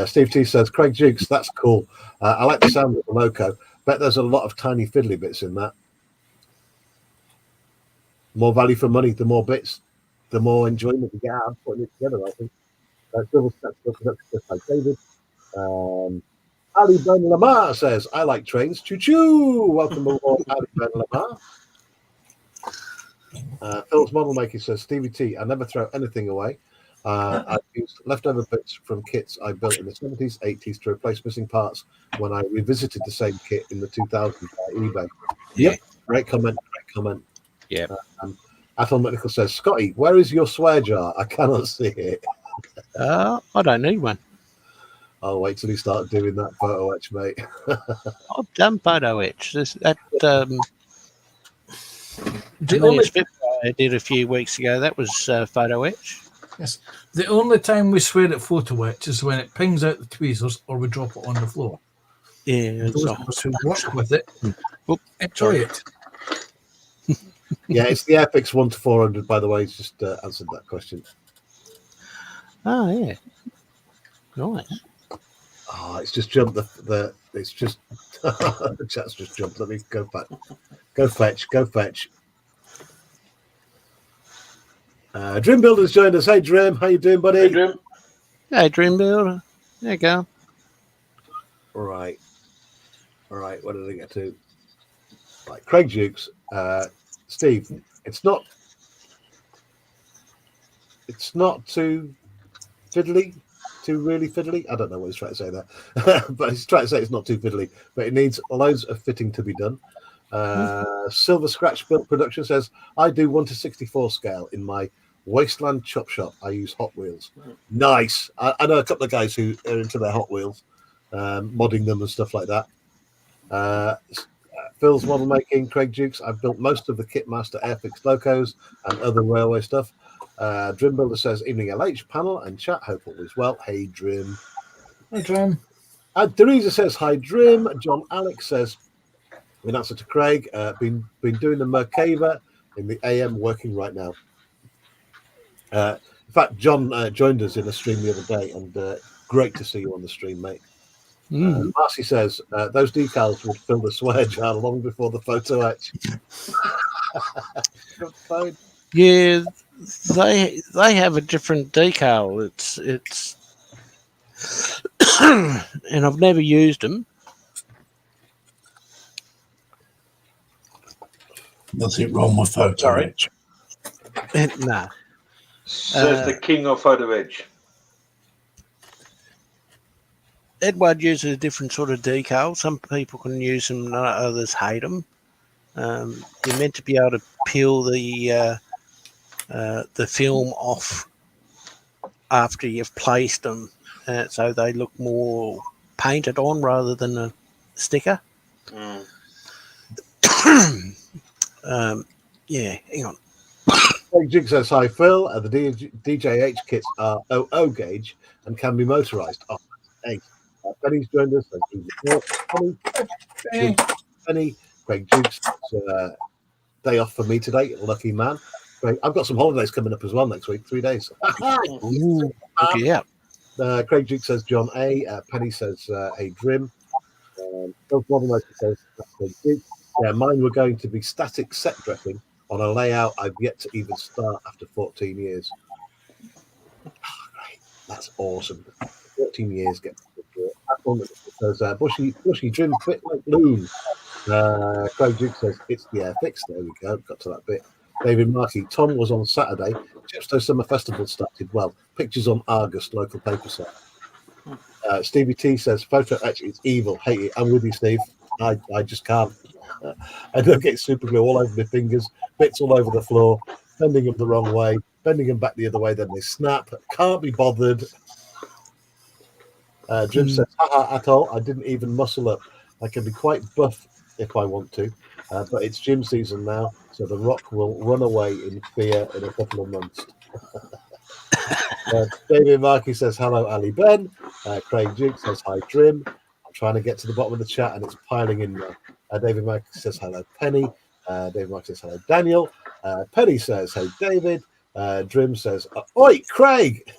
Steve T says, Craig Jiggs, that's cool. I like the sound of the loco. Bet there's a lot of tiny fiddly bits in that. More value for money, the more bits, the more enjoyment you get out of putting it together, I think. Double steps for production just like David. Ali Ben Lamar says, I like trains. Choo choo. Welcome aboard, Ali Ben Lamar. Phil's Model Maker says, Stevie T, I never throw anything away. I've used leftover bits from kits I built in the 70s, 80s to replace missing parts when I revisited the same kit in the 2000s by eBay. Yep. Great comment. Yeah. Athol Medical says, Scotty, where is your swear jar? I cannot see it. I don't need one. I'll wait till you start doing that photo etch, mate. I've done photo etch. The only- Spitfire I did a few weeks ago, that was photo etch. Yes. The only time we swear at photo etch is when it pings out the tweezers or we drop it on the floor. Yeah, Those of us who work with it, Oop, enjoy it. Yeah, it's the Airfix 1-400, by the way. It's just answered that question. Oh, yeah. Nice. Oh, it's just jumped. It's just the chat's just jumped. Let me go back. Go fetch. Dream Builder's joined us. Hey, Dream, how you doing, buddy? Hey, Grim. Hey, Dream Builder. There you go. All right. What did I get to? Right, Craig Jukes. Steve, it's not too fiddly, too really fiddly. I don't know what he's trying to say there, but he's trying to say it's not too fiddly, but it needs loads of fitting to be done. Silver Scratch Built Production says, I do 1-64 scale in my Wasteland Chop Shop. I use Hot Wheels. Nice. I know a couple of guys who are into their Hot Wheels, modding them and stuff like that. Phil's Model Making, Craig Jukes. I've built most of the Kitmaster Airfix locos and other railway stuff. Drim Builder says, evening LH panel and chat. Hope all is well. Hey, Drim. Hey, Drum. Teresa says, hi, Drim. John Alex says, in answer to Craig, been doing the Merkava in the AM, working right now. fact, John joined us in a stream the other day, and great to see you on the stream, mate. Marcy says those decals would fill the swear jar long before the photo etch. Yeah, they have a different decal. It's and I've never used them. Nothing wrong with photo Sorry. etch. Nah. Says the king of photo edge. Edward uses a different sort of decal. Some people can use them, others hate them. You're meant to be able to peel the film off after you've placed them, so they look more painted on rather than a sticker. Yeah, hang on. Jig says, hi, Phil. The DJH kits are 00 gauge and can be motorised. Oh, hey. Penny's joined us. Penny. Craig Jukes. Day off for me today. Lucky man. Craig, I've got some holidays coming up as well next week. 3 days. Ooh, yeah. Craig Jukes says, John A. Penny says, hey, Grim. Phil says, yeah, mine were going to be static set dressing on a layout I've yet to even start after 14 years. Oh, great. That's awesome. 14 years get says bushy trim fit like loom. Craig Duke says it's the air fix. There we go. Got to that bit. David Markey. Tom was on Saturday. Chepstow Summer Festival started well. Pictures on Argus, local paper site. Stevie T says photo etch is evil. Hate it. I'm with you, Steve. I just can't. I don't get super glue all over my fingers, bits all over the floor, bending them the wrong way, bending them back the other way, then they snap. Can't be bothered. Jim says, haha, at all. I didn't even muscle up. I can be quite buff if I want to, but it's gym season now, so the rock will run away in fear in a couple of months. David Markey says, hello, Ali Ben. Craig Duke says, hi, Trim. I'm trying to get to the bottom of the chat and it's piling in there. David Markey says, hello, Penny. David Markey says, hello, Daniel. Penny says, hey, David. Drim says, oi, Craig.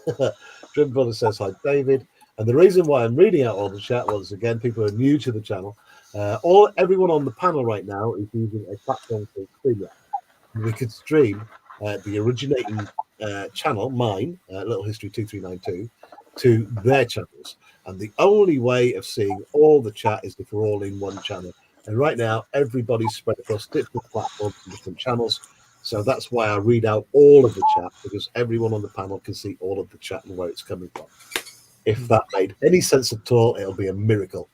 Drim Brother says, hi, David. And the reason why I'm reading out all the chat was, again, people are new to the channel. Everyone on the panel right now is using a platform called StreamYard. We could stream the originating channel, mine, Little History 2392, to their channels. And the only way of seeing all the chat is if we're all in one channel. And right now, everybody's spread across different platforms and different channels. So that's why I read out all of the chat, because everyone on the panel can see all of the chat and where it's coming from. If that made any sense at all, it'll be a miracle.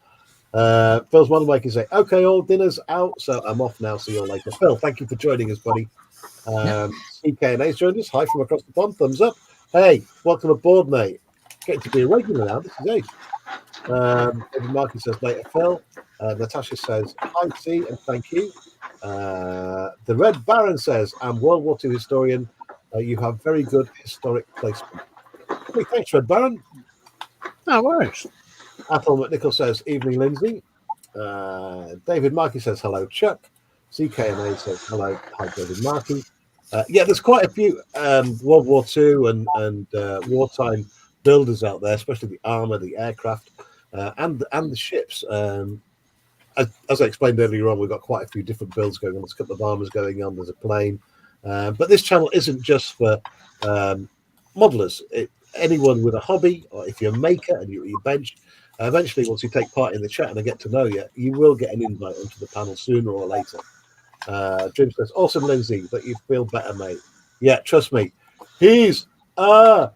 Phil's one way can say, okay, all dinner's out, so I'm off now. See you all later. Phil, thank you for joining us, buddy. CKNA's joined us. Hi from across the pond. Thumbs up. Hey, welcome aboard, mate. Getting to be a regular now. This is ace. David Markey says, later, Phil. Natasha says, hi, C, and thank you. The Red Baron says, I'm World War II historian. You have very good historic placement. Hey, thanks, Red Baron. No worries. Athol McNichol says, evening, Lindsay. David Markey says, hello, Chuck. CKNA says, hello. Hi, David Markey. Yeah, there's quite a few World War II and wartime builders out there, especially the armor, the aircraft, and the ships. As I explained earlier on, we've got quite a few different builds going on. There's a couple of armors going on. There's a plane. But this channel isn't just for modelers. Anyone with a hobby, or if you're a maker and you're bench, eventually, once you take part in the chat and I get to know you, you will get an invite onto the panel sooner or later. Jim says, awesome, Lindsay, that you feel better, mate. Yeah, trust me. He's alive.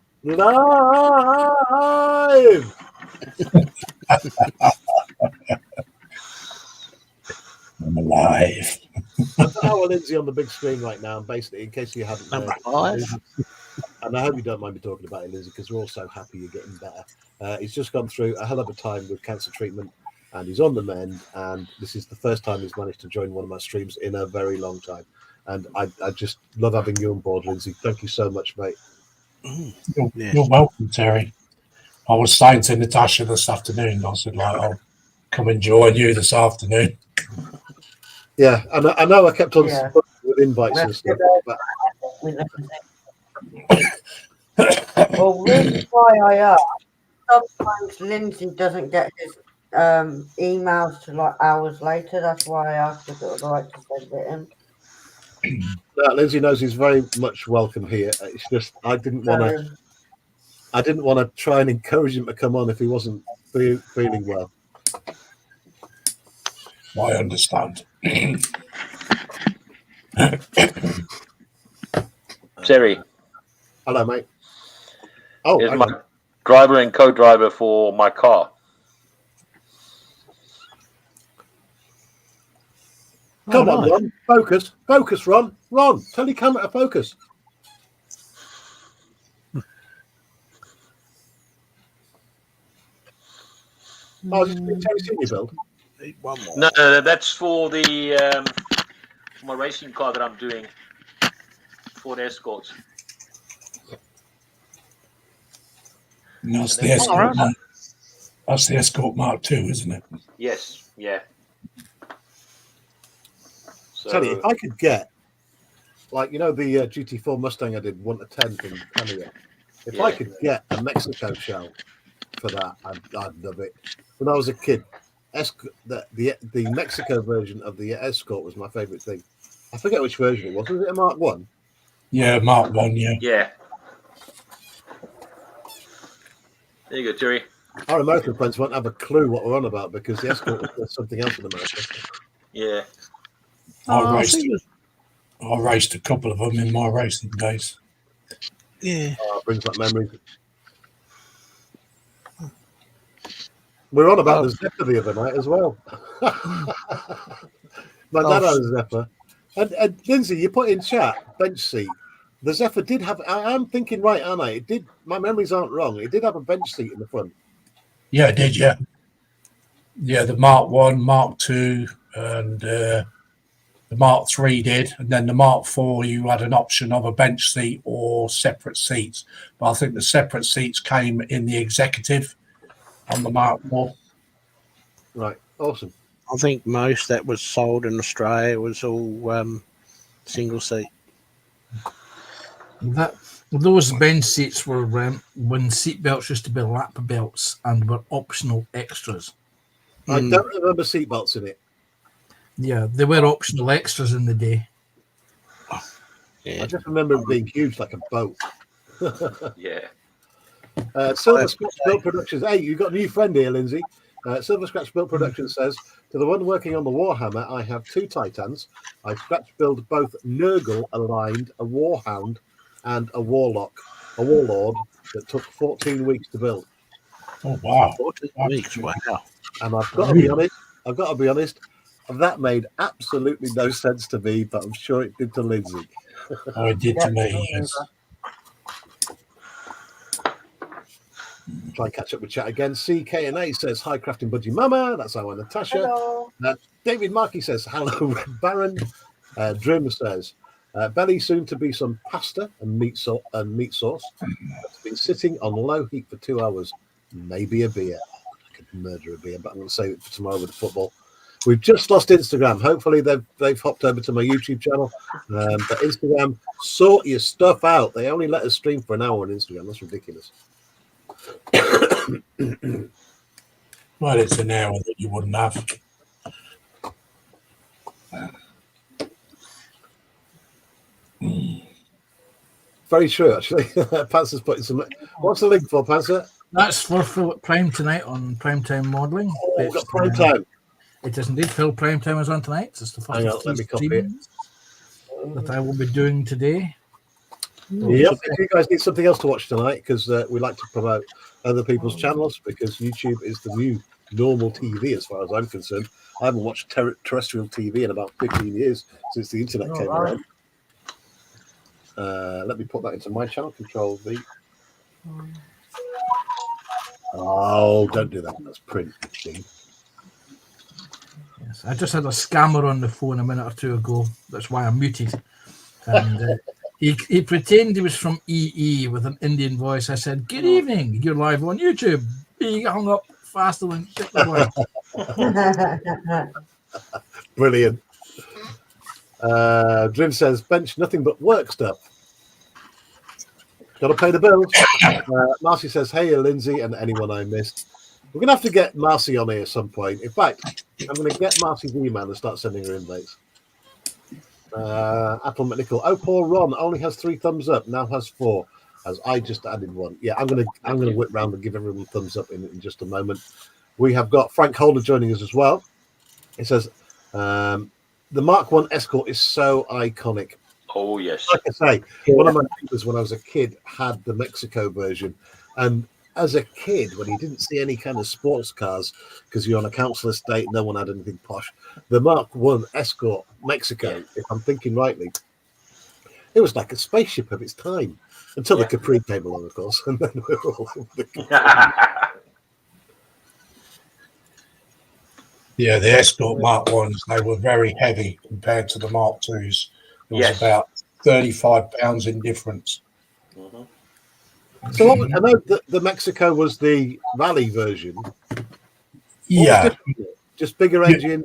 I'm alive. That's our Lindsay on the big screen right now. And basically, in case you haven't heard, and I hope you don't mind me talking about it, Lindsay, because we're all so happy you're getting better. He's just gone through a hell of a time with cancer treatment, and he's on the mend. And this is the first time he's managed to join one of my streams in a very long time. And I just love having you on board, Lindsay. Thank you so much, mate. You're welcome, Terry. I was saying to Natasha this afternoon, I said, like, I'll come and join you this afternoon. Yeah, and I know I kept on with invites and stuff, but Well, reason why I asked, sometimes Lindsay doesn't get his emails till like hours later. That's why I asked if it was all right to send it in. No, Lindsay knows he's very much welcome here. It's just I didn't want to try and encourage him to come on if he wasn't feeling well. I understand. Terry, Hello, mate. Oh, here's hang my on. driver and co-driver for my car. Come on, right. Ron. Focus, Ron. Ron, tell your camera to focus. Oh, is this Terry Sydney build? Need one more. No, that's for the for my racing car that I'm doing for the Escorts. And that's And the then- Escort Mark. That's the Escort Mark II, isn't it? Yes, yeah. So Tell you, if I could get, like, you know, the GT4 Mustang I did 1 to 10 from Cameo. If I Yeah. could get a Mexico shell for that, I'd love it. When I was a kid, the Mexico version of the Escort was my favourite thing. I forget which version it was. Was it a Mark 1? Yeah, Mark I, yeah. yeah. There you go, Terry. Our American friends won't have a clue what we're on about because the Escort was something else in America. Yeah. I raced a couple of them in my racing days. Yeah. Brings back memories. We're on about the Zephyr the other night as well. My dad had a Zephyr. And Lindsay, you put in chat, bench seat. The Zephyr did have, I'm thinking right, aren't I? It did, my memories aren't wrong. It did have a bench seat in the front. Yeah, it did, yeah. Yeah, the Mark I, Mark II, and the Mark III did. And then the Mark IV, you had an option of a bench seat or separate seats. But I think the separate seats came in the executive on the Mark IV. Right, awesome. I think most that was sold in Australia was all single seat. Those bench seats were when seat belts used to be lap belts and were optional extras. I don't remember seatbelts in it. Yeah, they were optional extras in the day. I just remember it being huge like a boat. Yeah. Silver Scratch Built Productions. Hey, you got a new friend here, Lindsay. Silver Scratch Built Productions says, to the one working on the Warhammer, I have 2 Titans. I scratch build both Nurgle aligned, a Warhound, and a Warlord that took 14 weeks to build. Oh, wow. 14 weeks, wow. And I've got to be honest, that made absolutely no sense to me, but I'm sure it did to Lindsay. Oh, it did to me, yes. Try and catch up with chat again. CK&A says, hi, Crafting Budgie Mama. That's our Natasha. Hello. David Markey says, hello, Red Baron. Drim says, belly soon to be some pasta and meat sauce. It's been sitting on low heat for 2 hours. Maybe a beer. I could murder a beer, but I'm going to save it for tomorrow with the football. We've just lost Instagram. Hopefully they've hopped over to my YouTube channel. But Instagram, sort your stuff out. They only let us stream for an hour on Instagram. That's ridiculous. Well, it's an hour that you wouldn't have. Very true, actually. Panzer's putting some. What's the link for, Panzer? That's for Philip Prime tonight on Primetime Modelling. Oh, we've got prime time. It is indeed. Phil Primetime is on tonight. It's the first Hang on, of let me 3 copy it. streams that I will be doing today. Yep. If you guys need something else to watch tonight, because we like to promote other people's channels, because YouTube is the new normal TV as far as I'm concerned. I haven't watched terrestrial TV in about 15 years since the internet came around. Let me put that into my channel. Control V. Oh, don't do that. That's print. Yes, I just had a scammer on the phone a minute or two ago. That's why I'm muted. And he pretended he was from EE with an Indian voice. I said, "Good evening. You're live on YouTube." He hung up faster than shit the boy. Brilliant. Drim says, bench nothing but work stuff. Got to pay the bills. Marcy says, hey, Lindsay, and anyone I missed. We're going to have to get Marcy on here at some point. In fact, I'm going to get Marcy's email and start sending her invites. Apple McNichol. Oh, poor Ron only has 3 thumbs up. Now has 4. As I just added 1. Yeah, I'm going to whip round and give everyone thumbs up in just a moment. We have got Frank Holder joining us as well. It says, the Mark 1 Escort is so iconic. Oh, yes. Like I say, one of my neighbors when I was a kid had the Mexico version. And as a kid, when he didn't see any kind of sports cars, because you're on a council estate, no one had anything posh, the Mark 1 Escort Mexico, if I'm thinking rightly, it was like a spaceship of its time. Until the Capri came along, of course. And then we were all over the Yeah, the Escort Mark 1s, they were very heavy compared to the Mark 2s. It was about 35 pounds in difference. So I know that the Mexico was the Valley version. Yeah. Just bigger engine.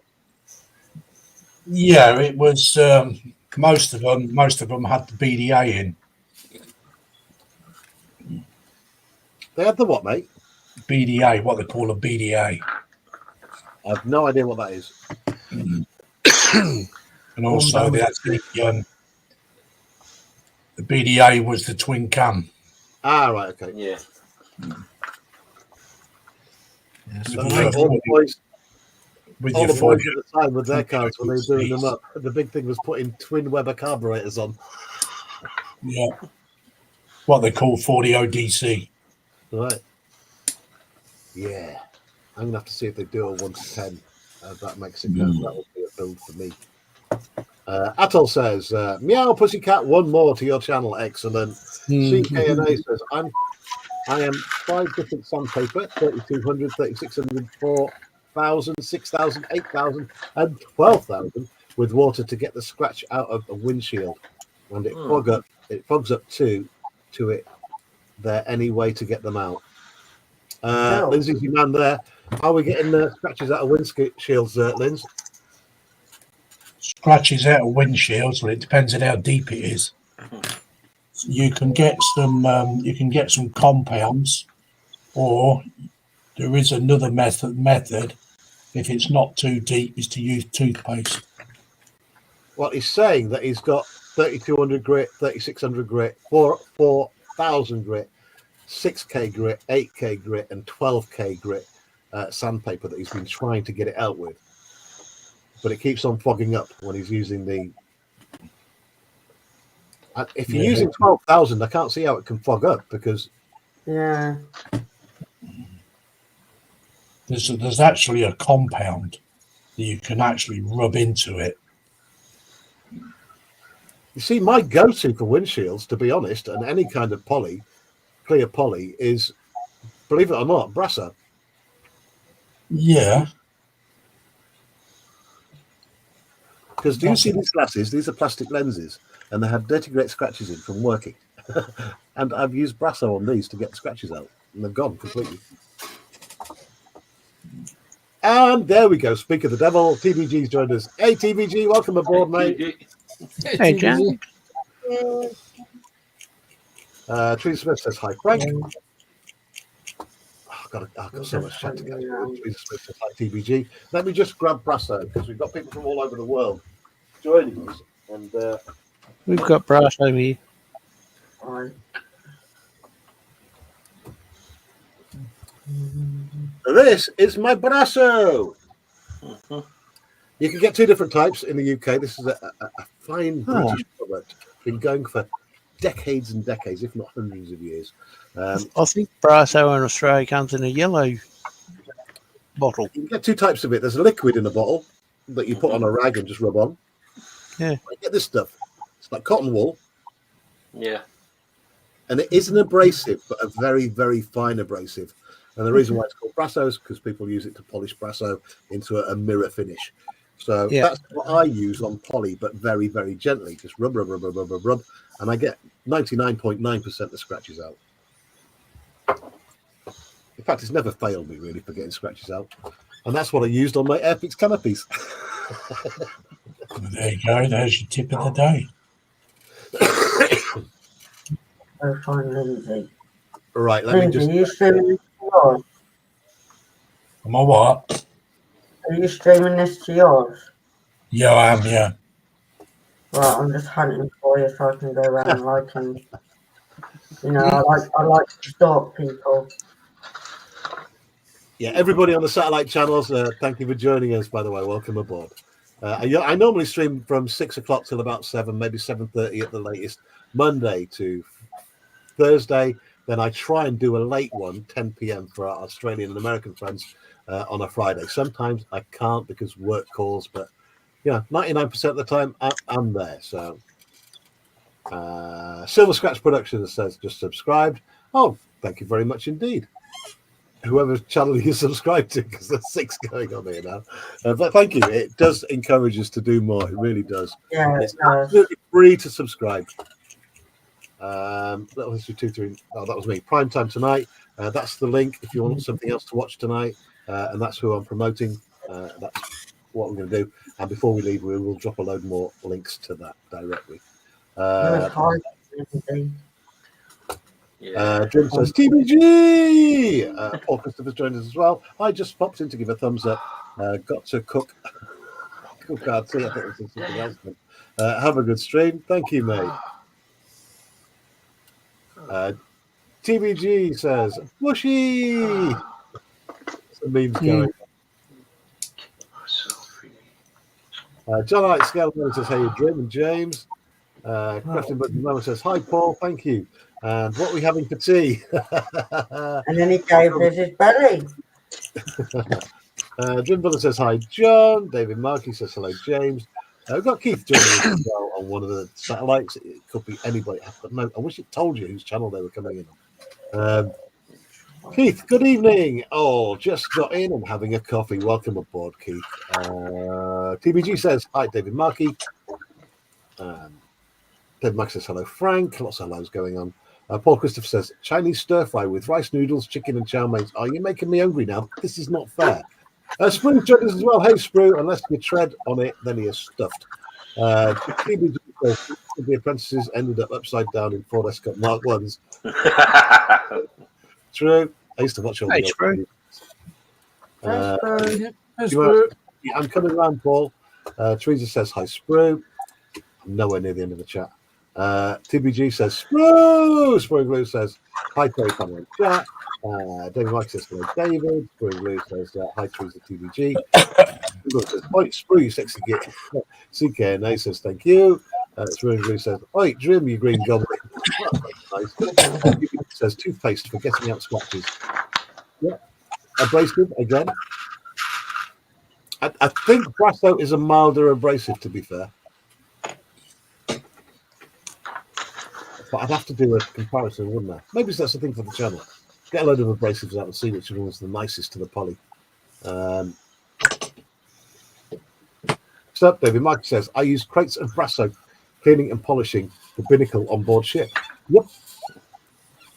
Yeah, it was most of them had the BDA in. They had the what, mate? BDA, what they call a BDA. I have no idea what that is. And also they had the BDA was the twin cam. Ah, right, okay. Yeah. So all the boys with all your the boys at the time with their cars when they were doing them up, the big thing was putting twin Weber carburetors on. Yeah. What they call 40 ODC. Right. Yeah. I'm going to have to see if they do a 1 to 10 of that Mexico. That will be a build for me. Atoll says, meow pussycat, 1 more to your channel. Excellent. CKNA says, I am 5 different sandpaper, 3200, 3600, 4000, 6000, 8000 and 12,000 with water to get the scratch out of a windshield. And it fogs up to it. There any way to get them out? Lindsay's your man there. Are we getting scratches out of windshields, Linz? Scratches out of windshields, well, it depends on how deep it is. You can get some compounds, or there is another method. If it's not too deep, is to use toothpaste. Well, he's saying that he's got 3200 grit, 3600 grit, 4000 grit, 6K grit, 8K grit, and 12K grit sandpaper that he's been trying to get it out with. But it keeps on fogging up when he's using the. If you're using 12,000, I can't see how it can fog up because. Yeah. There's actually a compound that you can actually rub into it. You see, my go-to for windshields, to be honest, and any kind of clear poly, is, believe it or not, Brassa. Yeah. Because do you see these glasses? These are plastic lenses, and they have dirty great scratches in from working. And I've used Brasso on these to get the scratches out, and they've gone completely. And there we go. Speak of the devil, TBG's joined us. Hey, TBG, welcome aboard, mate. Hey, Jan. Teresa Smith says hi, Frank. I've got so much chat to get through. Teresa Smith says hi, TBG. Let me just grab Brasso because we've got people from all over the world joining us. And we've got Brasso here. This is my Brasso. You can get 2 different types in the UK. This is a fine British product. Been going for decades and decades, if not hundreds of years. I think Brasso in Australia comes in a yellow bottle. You can get 2 types of it. There's a liquid in a bottle that you put on a rag and just rub on. Yeah. I get this stuff. It's like cotton wool. Yeah. And it is an abrasive, but a very, very fine abrasive. And the reason why it's called Brasso is because people use it to polish Brasso into a mirror finish. So that's what I use on poly, but very, very gently. Just rub, rub, rub, rub, rub, rub, rub. And I get 99.9% of the scratches out. In fact, it's never failed me, really, for getting scratches out. And that's what I used on my Airfix canopies. There you go. There's your tip of the day. Go find Lindsay. Right, let me Lindsay, just. are you streaming this to yours? Am I what? Are you streaming this to yours? Yeah, I am. Yeah. Right, I'm just hunting for you so I can go around liking. You know, I like to stalk people. Yeah, everybody on the satellite channels, thank you for joining us. By the way, welcome aboard. I normally stream from 6 o'clock till about 7, maybe 7:30 at the latest, Monday to Thursday. Then I try and do a late one, 10 p.m. for our Australian and American friends on a Friday. Sometimes I can't because work calls, but 99% of the time I'm there. So Silver Scratch Productions says just subscribed. Oh, thank you very much indeed. Whoever channel you subscribe to, because there's 6 going on here now. But thank you. It does encourage us to do more. It really does. Yeah, It's it does. absolutely free to subscribe. That was 2, 3. Oh, that was me. Prime time tonight. That's the link if you want something else to watch tonight. And that's who I'm promoting. That's what we're going to do. And before we leave, we will drop a load more links to that directly. Nice hide, Lindsay. Jim says TBG. Paul Christopher's joined us as well. I just popped in to give a thumbs up. Got to cook. Can't see. I think this is something else. Have a good stream. Thank you, mate. TBG says Bushy. Some memes going. John Light Scale says, "Hey, Jim and James." Crafting Button Mama says, "Hi, Paul. Thank you. And what are we having for tea?" And then he gave us his belly. Jim Butler says, "Hi, John." David Markey says, "Hello, James." We've got Keith joining us as well on one of the satellites. It could be anybody. But no, I wish it told you whose channel they were coming in on. Keith, good evening. Oh, just got in and having a coffee. Welcome aboard, Keith. TBG says, "Hi, David Markey." David Markey says, "Hello, Frank." Lots of hellos going on. Paul Christopher says, "Chinese stir fry with rice noodles, chicken, and chow mein. Are you making me hungry now? This is not fair." Sprue joined us as well. Hey, Sprue, unless you tread on it, then you're stuffed. TBG says, "The apprentices ended up upside down in Ford Escort Mark 1s. True. I used to watch all Hey, the Sprue. I'm coming around, Paul. Teresa says, "Hi, Sprue." I'm nowhere near the end of the chat. TBG says, "Sprue." Sprue Glue says, "Hi, Terry, come on chat." David Mike says, "Hello, David." Sprue Glue says, "Hi, Teresa, TBG." Google says, "Oi, Sprue, you sexy git." CKNA says, "Thank you." Sprue Glue says, "Oi, Dream, you green goblin." Nice. Says, "Toothpaste for getting out scratches." Yeah. Abrasive again. I think Brasso is a milder abrasive, to be fair. But I'd have to do a comparison, wouldn't I? Maybe that's the thing for the channel. Get a load of abrasives out and see which one was the nicest to the poly. Next up, David Mike says, "I use crates of Brasso cleaning and polishing the binnacle on board ship." Yep.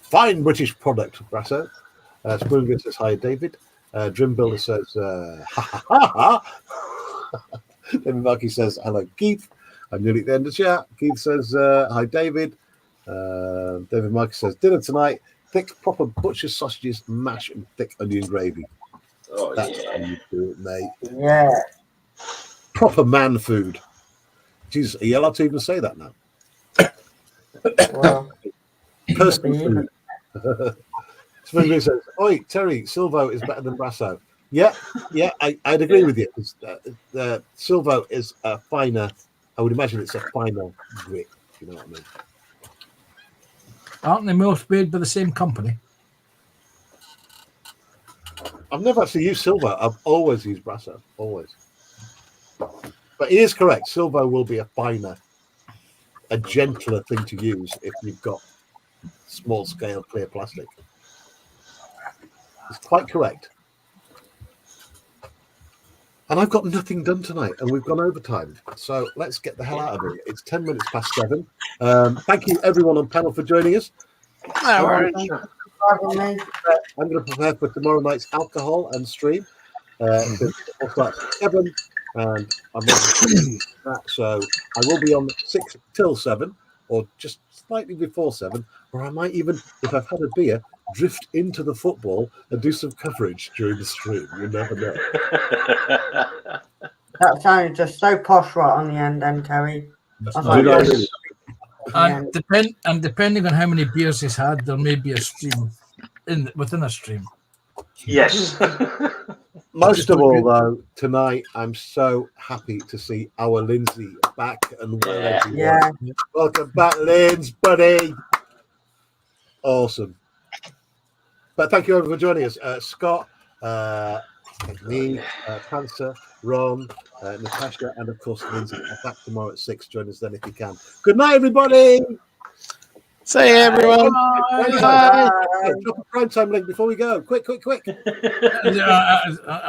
Fine British product, Brasso. Spoongill says, "Hi, David." Drim Builder says, "Ha ha ha ha." David Markey says, "Hello, Keith." I'm nearly at the end of the chat. Keith says, "Hi, David." David Markey says, "Dinner tonight, thick, proper butcher's sausages, mash, and thick onion gravy." Oh, That's yeah. how you do it, mate. Yeah. Proper man food. Jesus, are you allowed to even say that now? Well, Person food. Spoongill says, "Oi, Terry, Silvo is better than Brasso." Yeah, I'd agree with you. Silvo is a finer, I would imagine it's a finer grit, if you know what I mean. Aren't they most made by the same company? I've never actually used Silvo. I've always used Brasso, always. But he is correct. Silvo will be a finer, a gentler thing to use if you've got small scale clear plastic. It's quite correct. And I've got nothing done tonight, and we've gone overtime. So let's get the hell out of here. It's 10 minutes past 7. Thank you, everyone on panel, for joining us. No worries. having me. I'm going to prepare for tomorrow night's alcohol and stream. I'll start at 7, and I'm on that. So I will be on 6 till 7, or just slightly before 7, or I might even, if I've had a beer, drift into the football and do some coverage during the stream. You never know. That sounded just so posh right on the end, then, Terry. I was Do you know what I yes. mean? And depending on how many beers he's had, there may be a stream within a stream. Yes. Most of all, though, tonight I'm so happy to see our Lindsay back and well. Yeah. Everyone. Yeah. Welcome back, Linz, buddy. Awesome. But thank you everyone for joining us. Scott, me, Panzer, Ron, Natasha, and of course Lindsay. Back tomorrow at 6. Join us then if you can. Good night, everybody. See you, everyone. Bye. Drop a prime time link before we go. Quick.